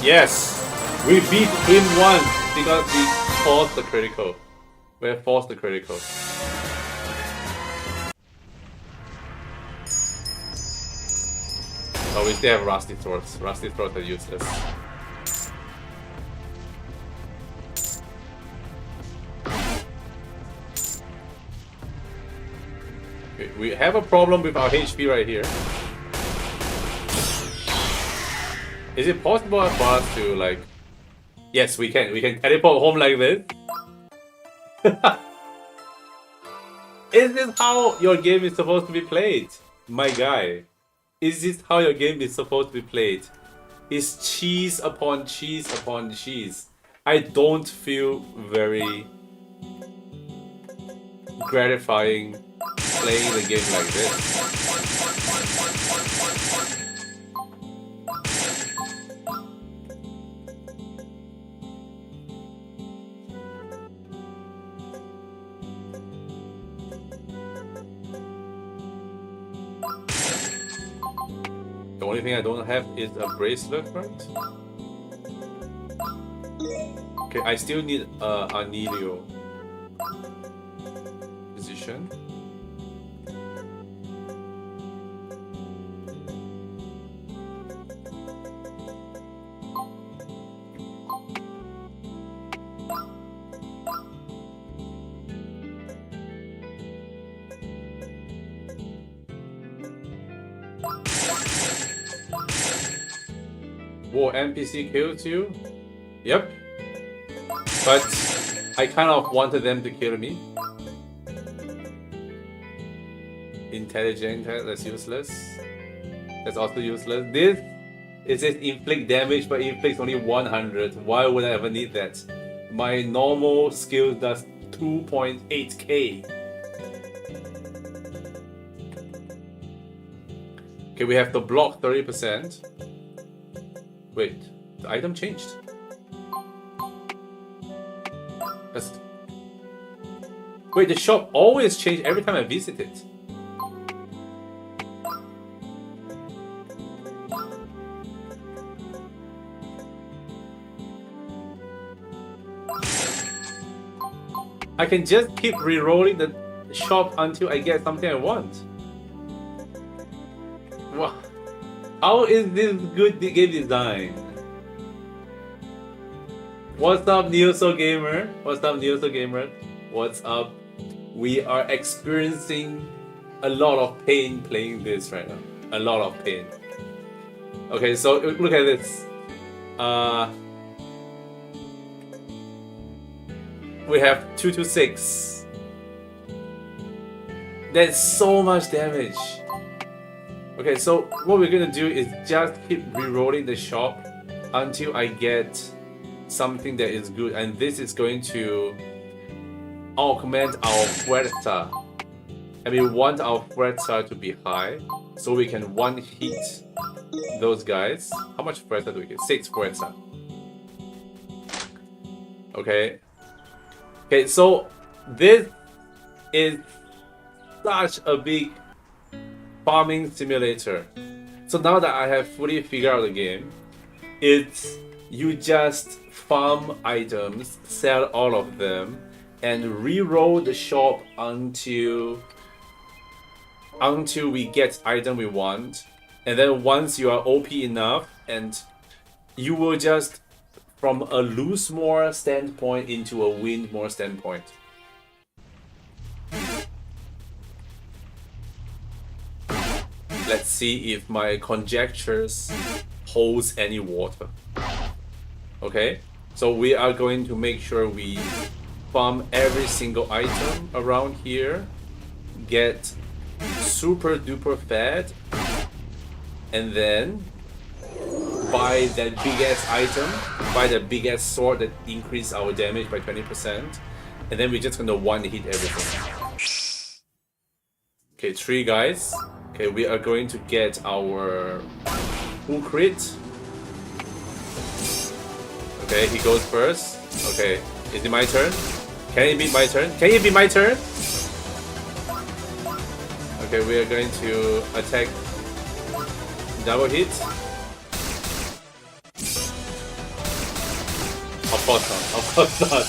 Yes! We beat him once because we forced the critical. We have forced the critical. Oh, we still have Rusty Swords. Rusty Swords are useless. We have a problem with our HP right here. Is it possible for us to like... Yes, we can. We can teleport home like this. Is this how your game is supposed to be played? My guy. Is this how your game is supposed to be played? It's cheese upon cheese upon cheese. I don't feel very gratifying playing the game like this. The only thing I don't have is a bracelet, right? Okay, I still need Anilio position. Whoa, NPC kills you? Yep. But I kind of wanted them to kill me. Intelligent, that's useless. That's also useless. This is just inflict damage, but it inflicts only 100. Why would I ever need that? My normal skill does 2.8k. Okay, we have to block 30%. Wait, the item changed. Wait, the shop always changes every time I visit it. I can just keep re-rolling the shop until I get something I want. Wow. How is this good game design? What's up, Neoso Gamer? What's up, Neoso Gamer? What's up? We are experiencing a lot of pain playing this right now. A lot of pain. Okay, so look at this. We have 226. That's so much damage. Okay, so what we're gonna do is just keep re-rolling the shop until I get something that is good, and this is going to augment our fuerza. And we want our fuerza to be high, so we can one-hit those guys. How much fuerza do we get? 6 fuerza. Okay. Okay, so this is such a big farming simulator. So now that I have fully figured out the game, it's you just farm items, sell all of them, and re-roll the shop until we get item we want. And then once you are OP enough, and you will just from a lose more standpoint into a win more standpoint. Let's see if my conjectures holds any water. Okay, so we are going to make sure we farm every single item around here, get super duper fed, and then buy that big ass item, buy the big ass sword that increase our damage by 20%, and then we're just gonna one hit everything. Okay, 3 guys. Okay, we are going to get our full crit. Okay, he goes first. Okay, is it my turn? Can it be my turn? Can it be my turn? Okay, we are going to attack double hit. Of course not, of course not.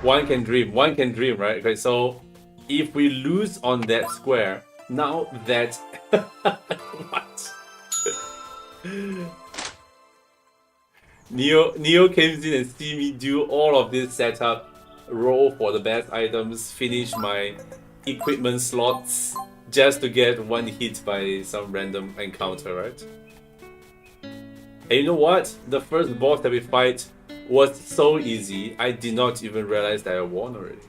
One can dream, right? Okay, so if we lose on that square, now that... what? Neo comes in and see me do all of this setup, roll for the best items, finish my equipment slots, just to get one hit by some random encounter, right? And you know what? The first boss that we fight was so easy, I did not even realize that I won already.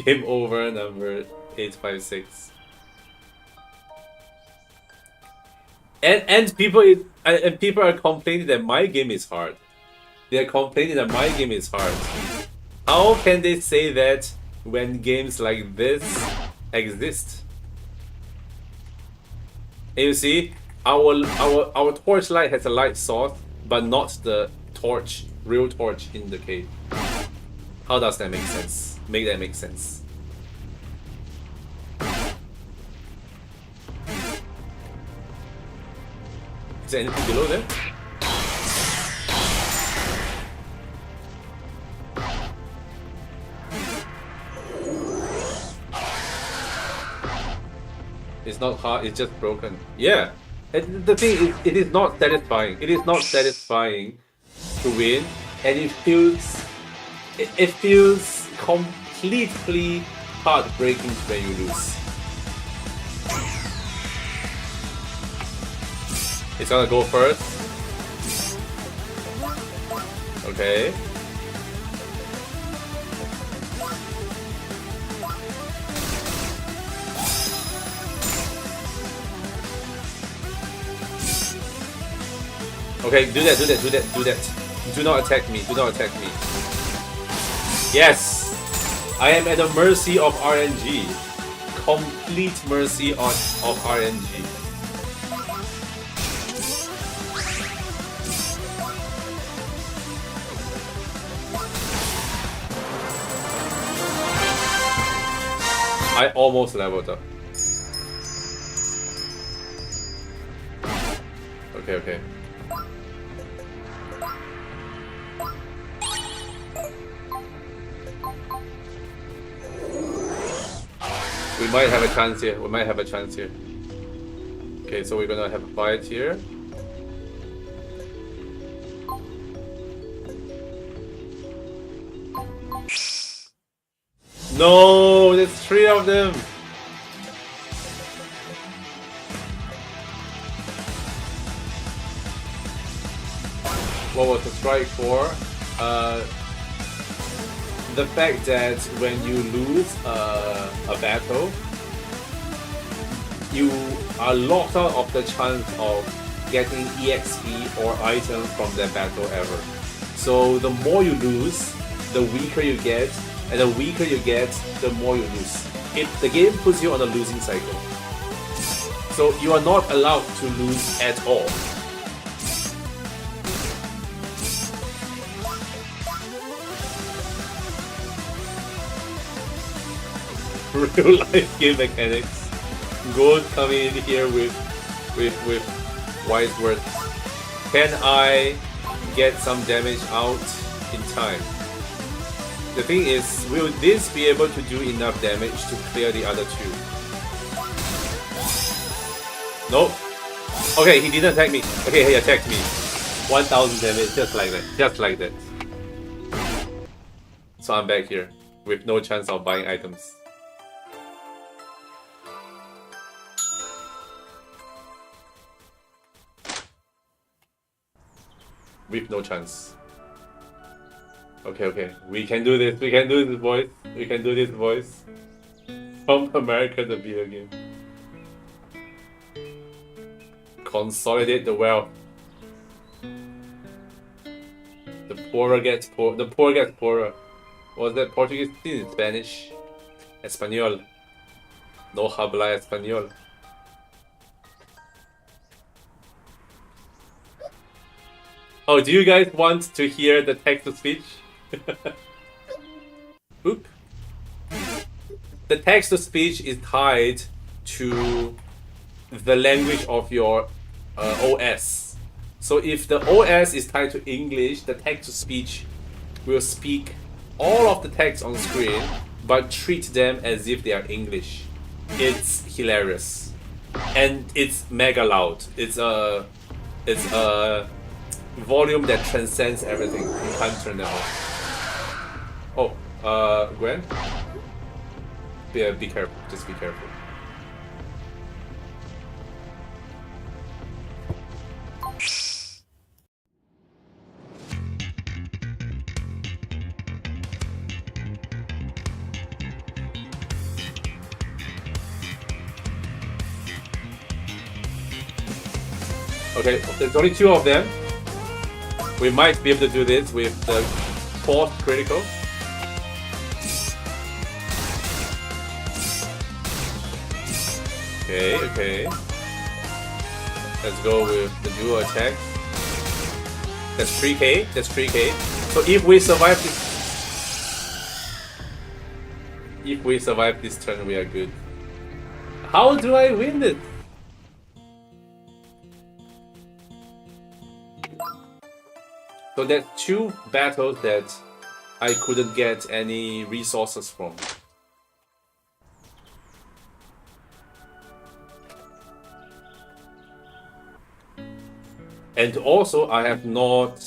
Game over number 856. And people are complaining that my game is hard. They are complaining that my game is hard. How can they say that when games like this exist? And you see, our torchlight has a light source, but not the real torch in the cave. How does that make sense? Make that make sense. Is there anything below there? It's not hard, it's just broken. Yeah. And the thing is, it is not satisfying. It is not satisfying to win, and it feels completely heartbreaking when you lose. It's gonna go first. Okay. Okay, do that. Do not attack me, Yes! I am at the mercy of RNG. Complete mercy of RNG. I almost leveled up. Okay. We might have a chance here. Okay, so we're gonna have a fight here. No, there's 3 of them. What was the strike for? The fact that when you lose a battle, you are locked out of the chance of getting EXP or items from that battle ever. So the more you lose, the weaker you get, and the weaker you get, the more you lose. The game puts you on a losing cycle. So you are not allowed to lose at all. real life game mechanics. Gold coming in here with wise words. Can I get some damage out in time? The thing is, will this be able to do enough damage to clear the other two? Nope. Okay, he didn't attack me. Okay, he attacked me. 1000 damage, just like that. Just like that. So I'm back here with no chance of buying items. With no chance. Okay, we can do this. We can do this, boys. We can do this, boys. From America, the video game. Consolidate the wealth. The poorer gets poor. The poor gets poorer. Was that Portuguese? In Spanish. Español. No habla español. Oh, do you guys want to hear the text to speech? Oop. The text to speech is tied to the language of your OS. So if the OS is tied to English, the text to speech will speak all of the text on screen, but treat them as if they are English. It's hilarious, and it's mega loud. It's a volume that transcends everything. You can't turn it off. Oh, Gwen? Yeah, be careful. Just be careful. Okay, there's only 2 of them. We might be able to do this with the 4th critical. Okay. Let's go with the dual attack. That's 3k. That's 3k. So if we survive this turn, we are good. How do I win this? So there's 2 battles that I couldn't get any resources from. And also I have not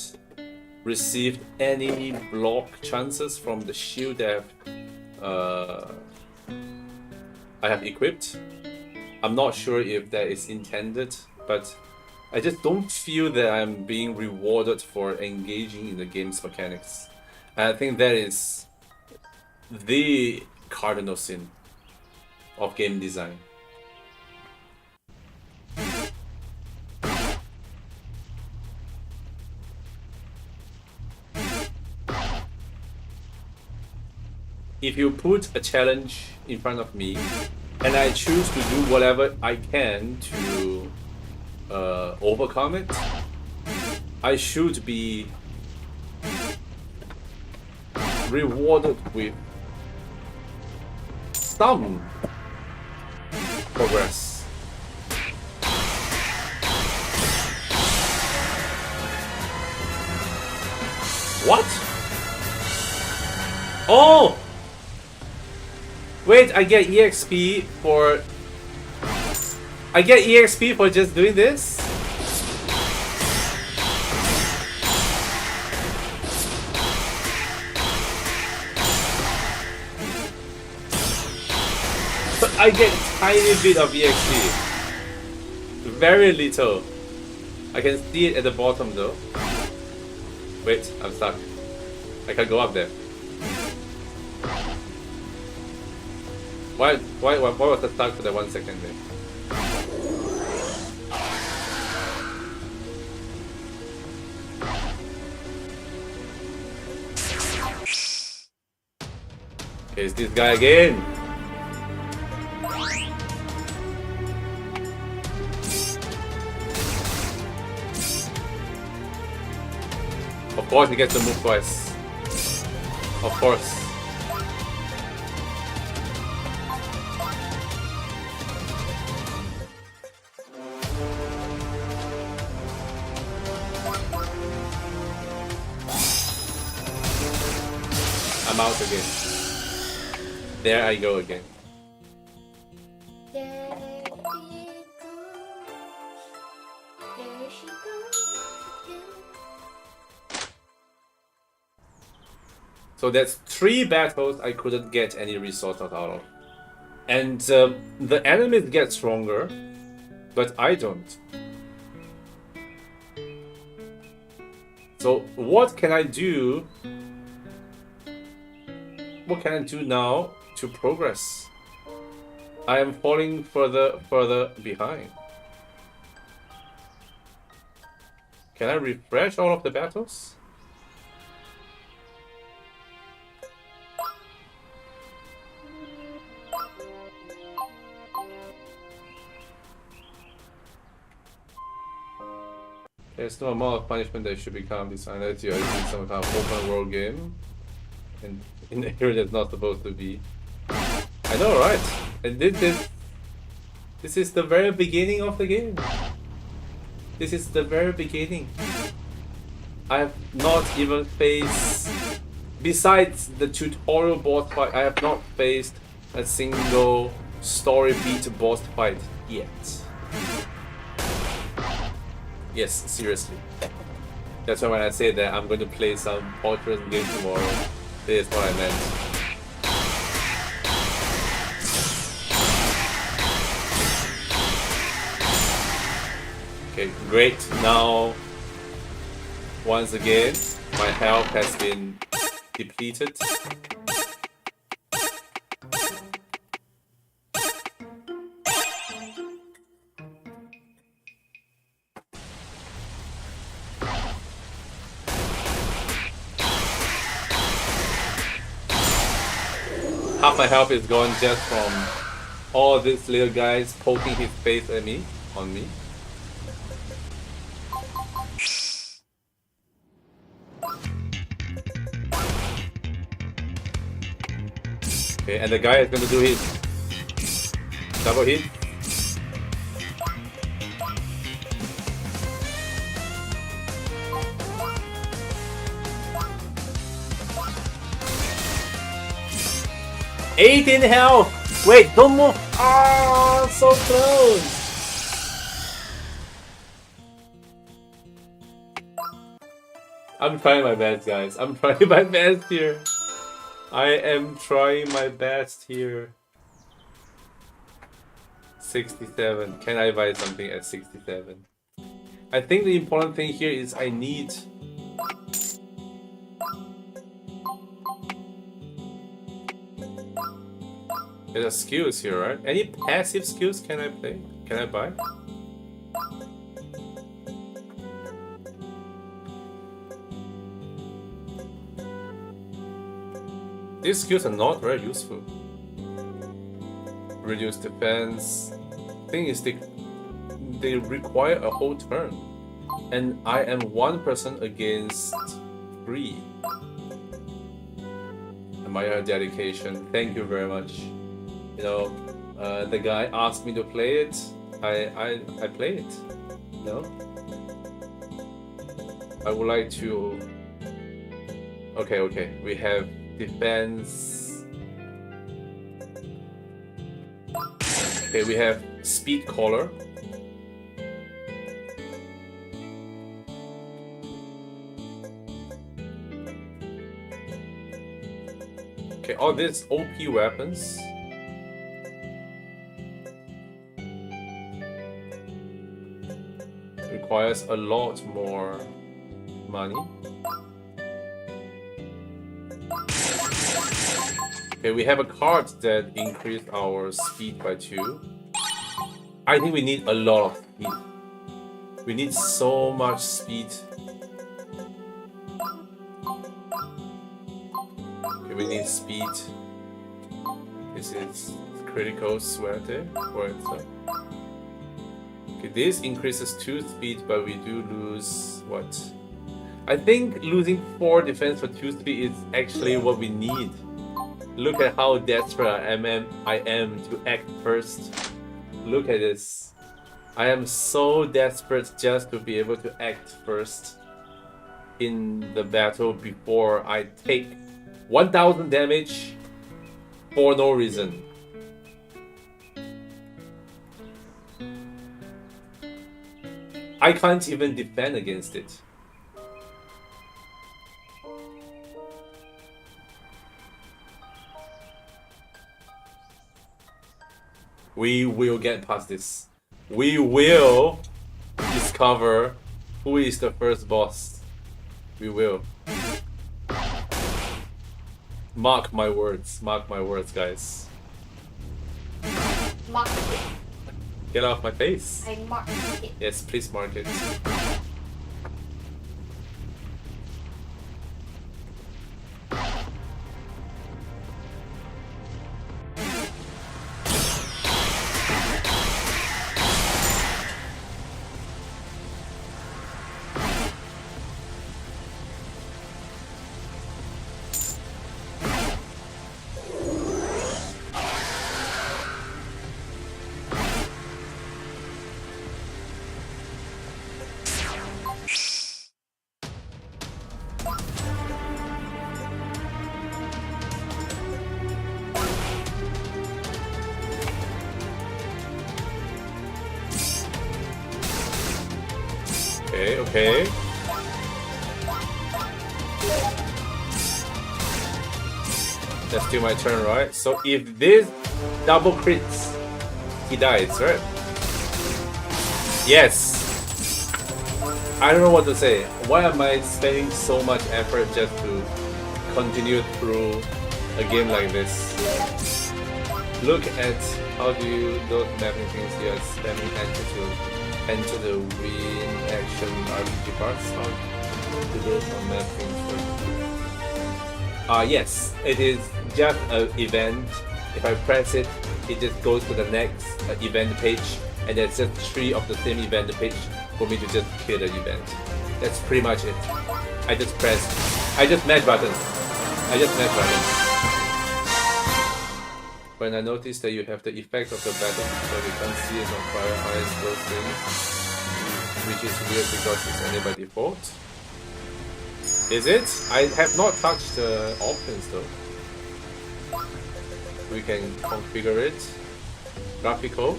received any block chances from the shield that I have equipped. I'm not sure if that is intended, but I just don't feel that I'm being rewarded for engaging in the game's mechanics. And I think that is the cardinal sin of game design. If you put a challenge in front of me and I choose to do whatever I can to overcome it, I should be rewarded with some progress. What? Oh! Wait, I get EXP for... I get EXP for just doing this? But I get tiny bit of EXP. Very little. I can see it at the bottom though. Wait, I'm stuck. I can't go up there. Why was I stuck for that 1 second there? Okay, it's this guy again. Of course he gets to move twice. Of course. I'm out again. There I go again. There she goes. There she goes. So that's 3 battles I couldn't get any resources out of. And the enemies get stronger, but I don't. So what can I do? What can I do now to progress? I am falling further behind. Can I refresh all of the battles? There's no amount of punishment that should become designed as you are in some kind of open world game. And in here that's not supposed to be. I know, right? And this is the very beginning of the game. This is the very beginning. I have not even faced, besides the tutorial boss fight, I have not faced a single story beat boss fight yet. Yes, seriously. That's why when I say that I'm going to play some Fortress game tomorrow, this is what I meant. Okay, great. Now, once again, my health has been depleted. Half my health is gone just from all these little guys poking his face at me, on me. Okay, and the guy is gonna do his double hit. Eight in health! Wait, don't move! Ah, so close! I'm trying my best, guys. I'm trying my best here. I am trying my best here. 67. Can I buy something at 67? I think the important thing here is I need... There's skills here, right? Any passive skills can I play? Can I buy? These skills are not very useful. Reduce defense. Thing is, they require a whole turn. And I am 1 person against 3. Admire dedication. Thank you very much. You know, the guy asked me to play it. I play it. You know? I would like to... Okay. We have defense. Okay, we have speed collar. Okay, all these OP weapons. Requires a lot more money. Okay, we have a card that increased our speed by 2. I think we need a lot of speed. We need so much speed. Okay, we need speed. This is critical suerte. Okay, this increases 2 speed, but we do lose what? I think losing 4 defense for 2 speed is actually what we need. Look at how desperate I am to act first. Look at this. I am so desperate just to be able to act first in the battle before I take 1000 damage for no reason. I can't even defend against it. We will get past this. We will discover who is the first boss. We will. Mark my words, guys. Mark it. Get off my face. I mark it. Yes, please mark it. Okay. That's still my turn, right? So if this double crits, he dies, right? Yes! I don't know what to say. Why am I spending so much effort just to continue through a game like this? Look at how do you those mapping things you are spamming enter the win action RPG parts. How do those map things work? Yes, it is just an event. If I press it, it just goes to the next event page, and there's just 3 of the same event page for me to just kill the event. That's pretty much it. I just match buttons. When I notice that you have the effect of the battle, but we can't see it on fire eyes, those things, which is weird because it's only by default. Is it? I have not touched the options though. We can configure it. Graphical.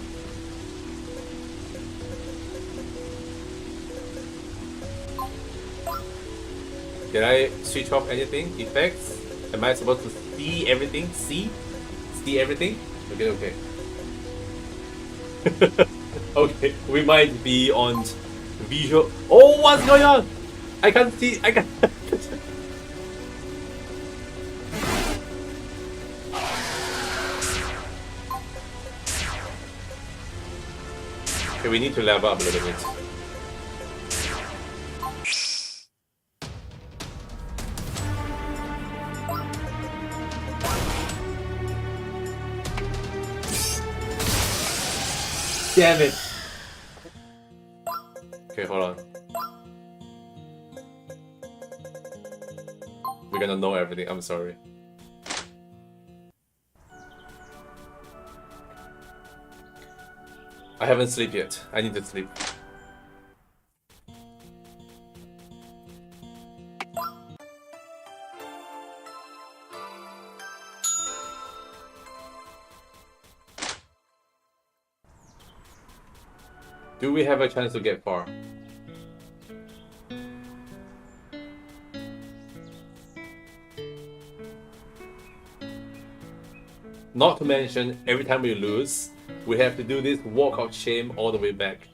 Did I switch off anything? Effects? Am I supposed to see everything? See everything? Okay. Okay, we might be on visual. Oh, what's going on? I can't see. Okay, we need to level up a little bit. Damn it! Okay, hold on. We're gonna know everything, I'm sorry. I haven't slept yet. I need to sleep. Do we have a chance to get far? Not to mention, every time we lose, we have to do this walk of shame all the way back.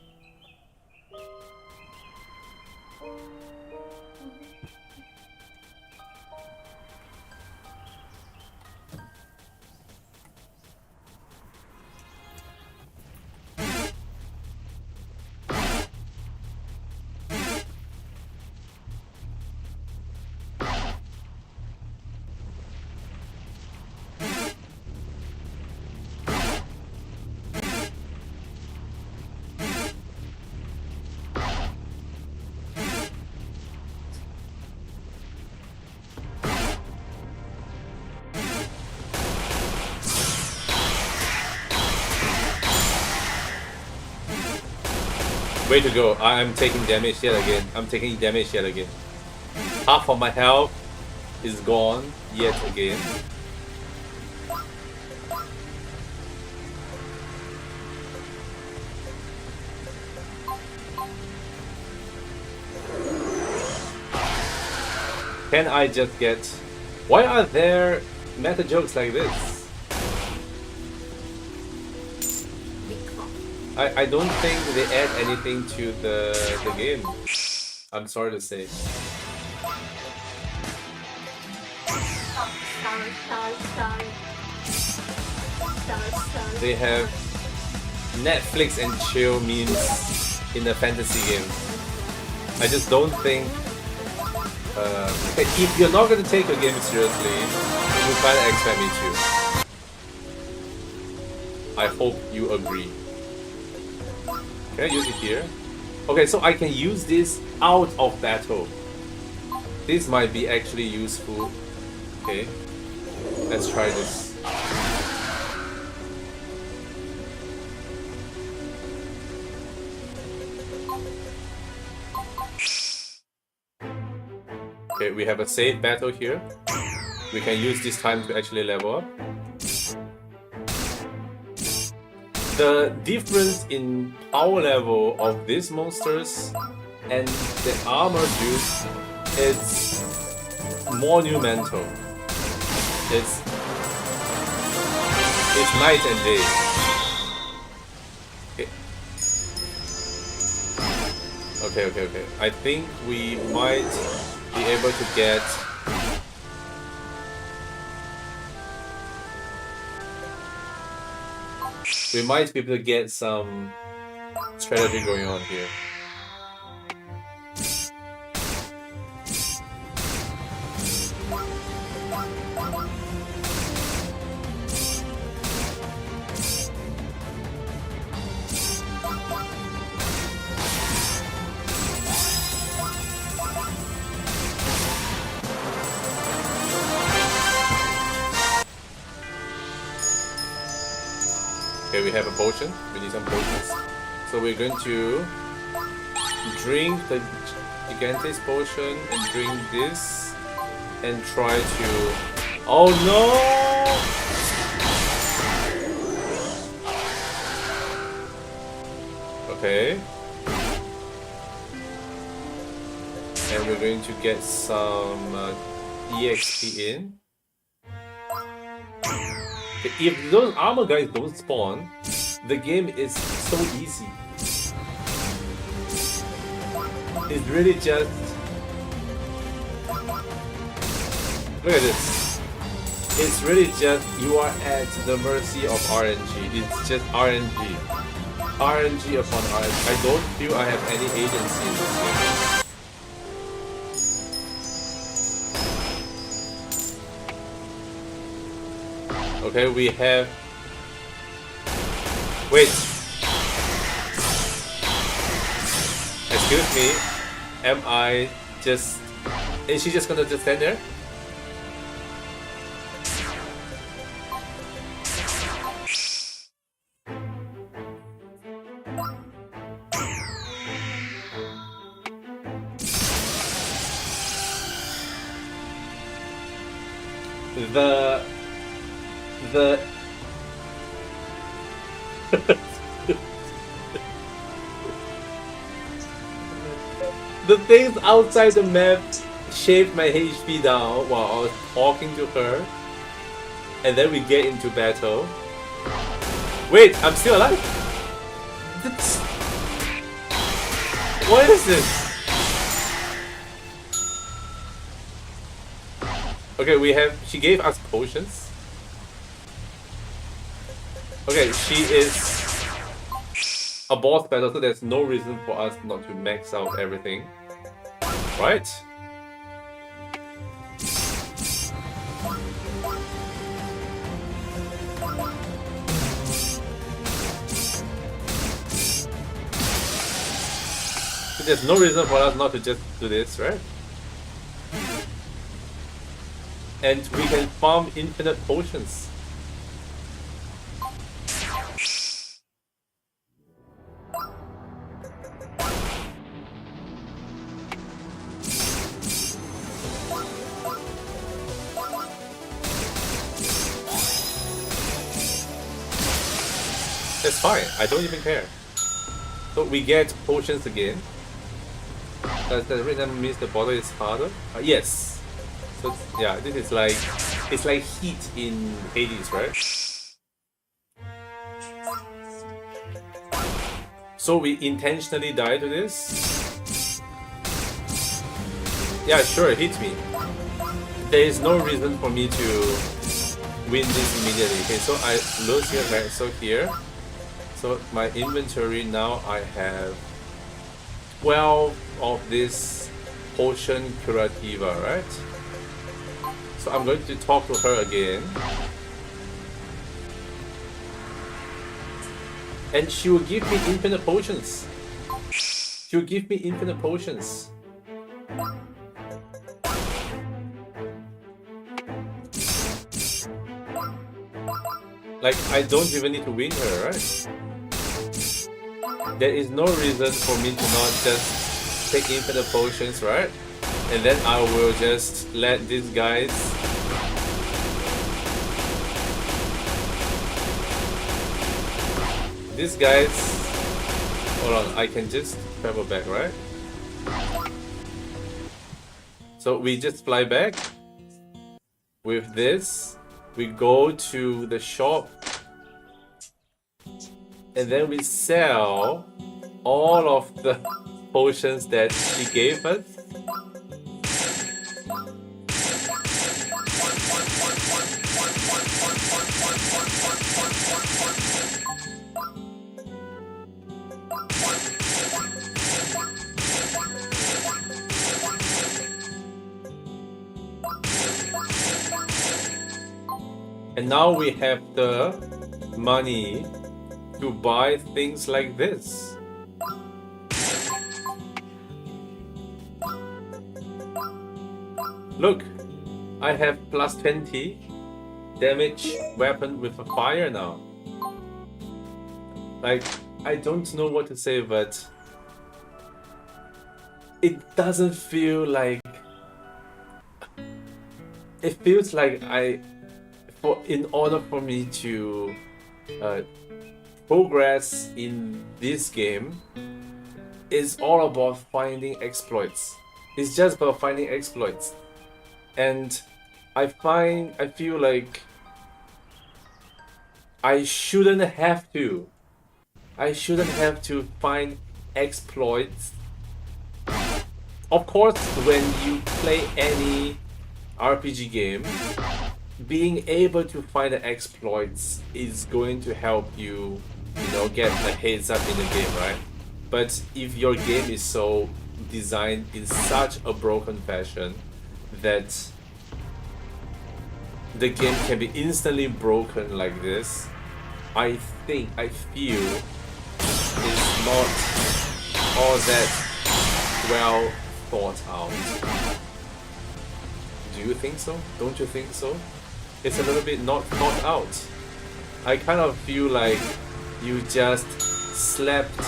Way to go. I'm taking damage yet again. Half of my health. is gone yet again. Can I just get... Why are there meta jokes like this? I don't think they add anything to the game. I'm sorry to say. They have Netflix and chill memes in a fantasy game. I just don't think... if you're not going to take your game seriously, you can't expect me to. I hope you agree. Can I use it here? Okay, so I can use this out of battle. This might be actually useful. Okay, let's try this. Okay, we have a safe battle here. We can use this time to actually level up. The difference in power level of these monsters and the armor use is monumental. It's night and day. Okay. I think we might be able to get... We might be able to get some strategy going on here. Okay, we have a potion. We need some potions. So we're going to drink the Gigante's potion and drink this and try to... Oh no! Okay. And we're going to get some EXP in. If those armor guys don't spawn, the game is so easy. It's really just... Look at this. It's really just you are at the mercy of RNG. It's just RNG. RNG upon RNG. I don't feel I have any agency in this game. Okay, we have... Wait. Excuse me. Am I just... Is she just gonna just stand there? The things outside the map shaved my HP down while I was talking to her, and then we get into battle. Wait, I'm still alive? What is this? Okay, we have... She gave us potions. Okay, she is a boss battle, so there's no reason for us not to max out everything. Right? So there's no reason for us not to just do this, right? And we can farm infinite potions. That's fine. I don't even care. So we get potions again. Does that really means the bottle is harder? Yes. So yeah, this is like it's like heat in Hades, right? So we intentionally die to this? Yeah, sure, it hits me. There is no reason for me to win this immediately. Okay, so I lose here, right? So here. So my inventory now I have 12 of this potion curativa, right? So I'm going to talk to her again. And she will give me infinite potions. She will give me infinite potions. Like, I don't even need to win her, right? There is no reason for me to not just take infinite potions, right? And then I will just let these guys hold on, I can just travel back, right? So we just fly back with this. We go to the shop and then we sell all of the potions that she gave us. And now we have the money to buy things like this. Look, I have plus 20 damage weapon with a fire now. Like, I don't know what to say, but it doesn't feel like... It feels like in order for me to progress in this game, it's all about finding exploits. It's just about finding exploits. And I feel like I shouldn't have to find exploits. Of course, when you play any RPG game, being able to find the exploits is going to help you, get a heads up in the game, right? But if your game is so designed in such a broken fashion that the game can be instantly broken like this, I feel it's not all that well thought out. Do you think so? Don't you think so? It's a little bit not thought out. I kind of feel like you just slapped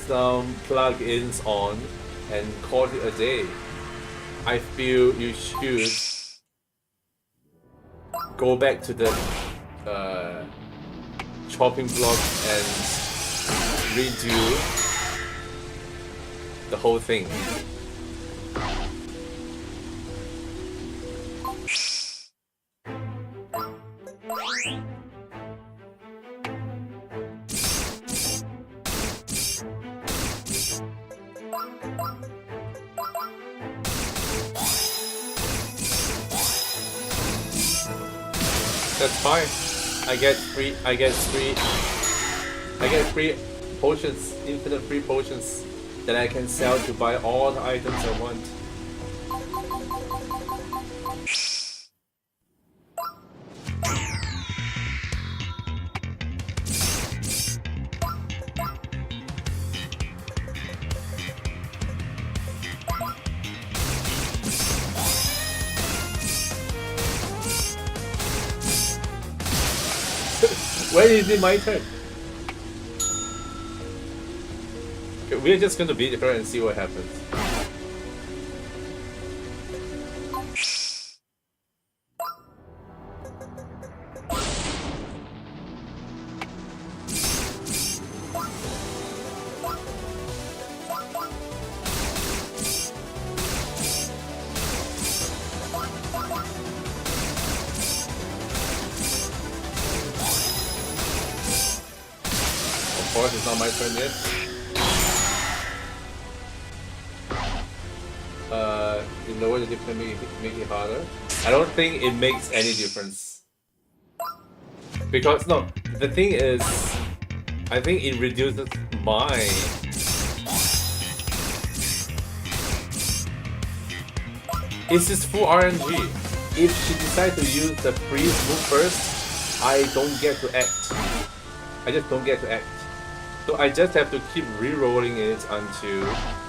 some plugins on and called it a day. I feel you should go back to the chopping block and redo the whole thing. That's fine. I get free potions, infinite free potions that I can sell to buy all the items I want. When is it my turn? Okay, we're just gonna beat her and see what happens. course, it's not my turn yet. You lower the difficulty, make it harder. I don't think it makes any difference. Because, no, the thing is, I think it reduces my... It's just full RNG. If she decides to use the freeze move first, I don't get to act. I just don't get to act. So I just have to keep re-rolling it until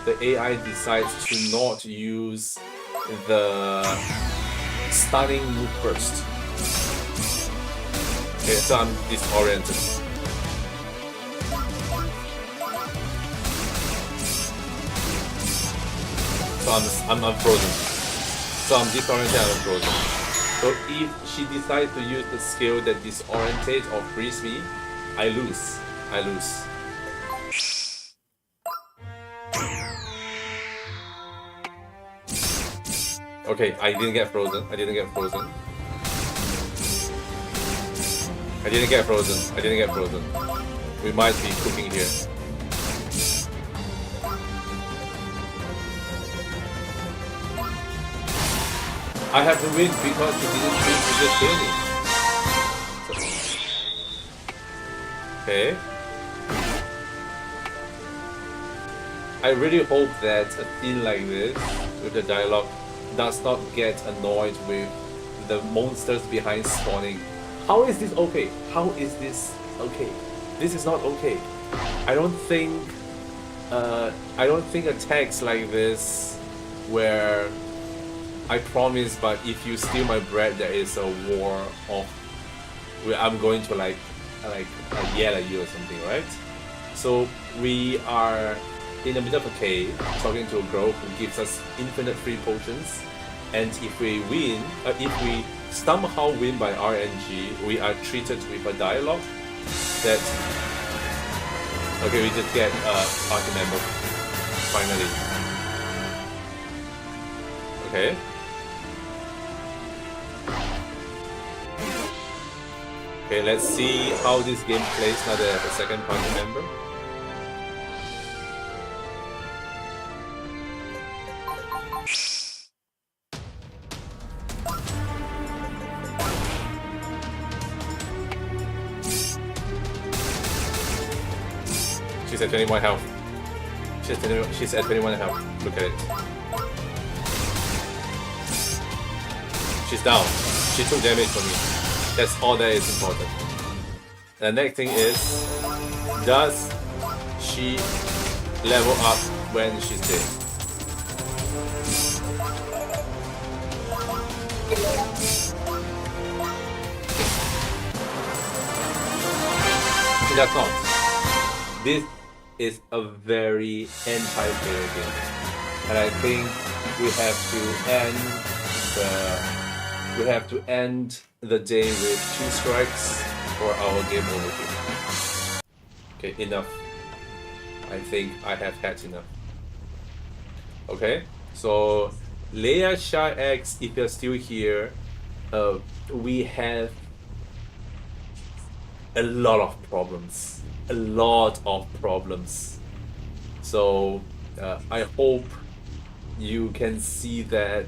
the AI decides to not use the stunning move first. Okay, so I'm disoriented. So I'm unfrozen. So I'm disoriented and unfrozen. So if she decides to use the skill that disorientates or frees me, I lose. I lose. Okay, I didn't get frozen. I didn't get frozen. I didn't get frozen. I didn't get frozen. We might be cooking here. I have to win because he didn't win to just kill me. Okay. I really hope that a scene like this, with the dialogue, does not get annoyed with the monsters behind spawning. How is this okay? How is this okay? This is not okay. I don't think attacks like this, where I promise, but if you steal my bread, there is a war of where I'm going to like yell at you or something, right? So we are in the middle of a cave, talking to a girl who gives us infinite free potions, and if we win, if we somehow win by RNG, we are treated with a dialogue that... Okay, we just get a party member, finally. Okay. Okay, let's see how this game plays now that I have a second party member. She's at 21 health. She's at 21 health. Look at it. She's down. She took damage from me. That's all that is important. The next thing is, does she level up when she's dead? She does not. This is a very anti-player game, and I think we have to end the day with 2 strikes for our game overview. Okay, enough. I think I have had enough. Okay, so Leia Shy X, if you're still here, we have a lot of problems. A lot of problems. So I hope you can see that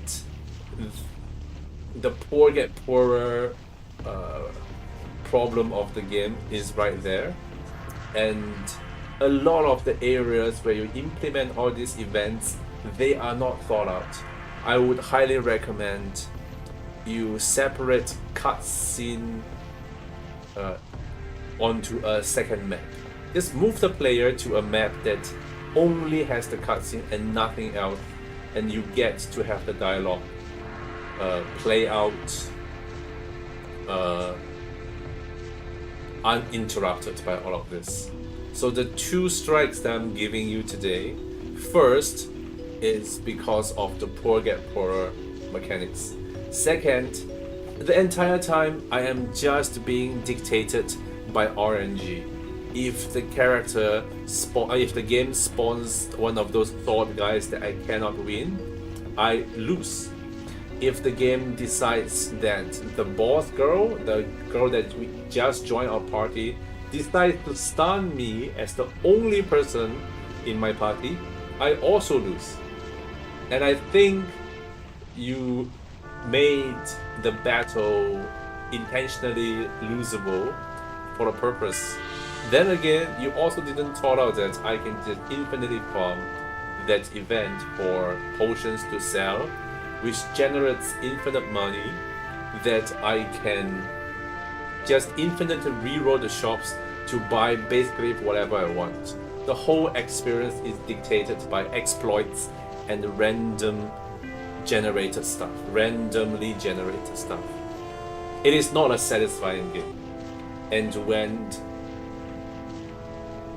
the poor get poorer problem of the game is right there, and a lot of the areas where you implement all these events, they are not thought out. I would highly recommend you separate cutscene onto a second map. Just move the player to a map that only has the cutscene and nothing else, and you get to have the dialogue play out uninterrupted by all of this. So the 2 strikes that I'm giving you today, first is because of the poor get poorer mechanics. Second, the entire time I am just being dictated by RNG. If the character if the game spawns one of those thought guys that I cannot win, I lose. If the game decides that the boss girl, the girl that we just joined our party, decides to stun me as the only person in my party, I also lose. And I think you made the battle intentionally losable for a purpose. Then again, you also didn't thought out that I can just infinitely farm that event for potions to sell, which generates infinite money that I can just infinitely reroll the shops to buy basically whatever I want. The whole experience is dictated by exploits and randomly generated stuff. It is not a satisfying game. And when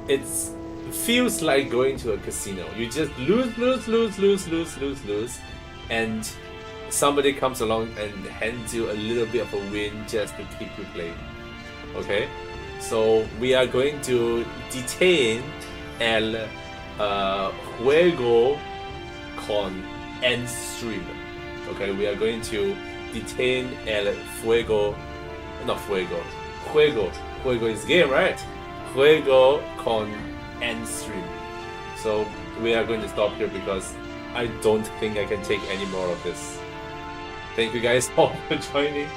it feels like going to a casino, you just lose, and somebody comes along and hands you a little bit of a win just to keep you playing. Okay? So we are going to detain el juego con stream. Okay, we are going to detain el juego, not fuego. Juego is game, right? Juego con stream. So we are going to stop here because I don't think I can take any more of this. Thank you guys all for joining.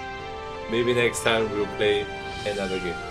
Maybe next time we'll play another game.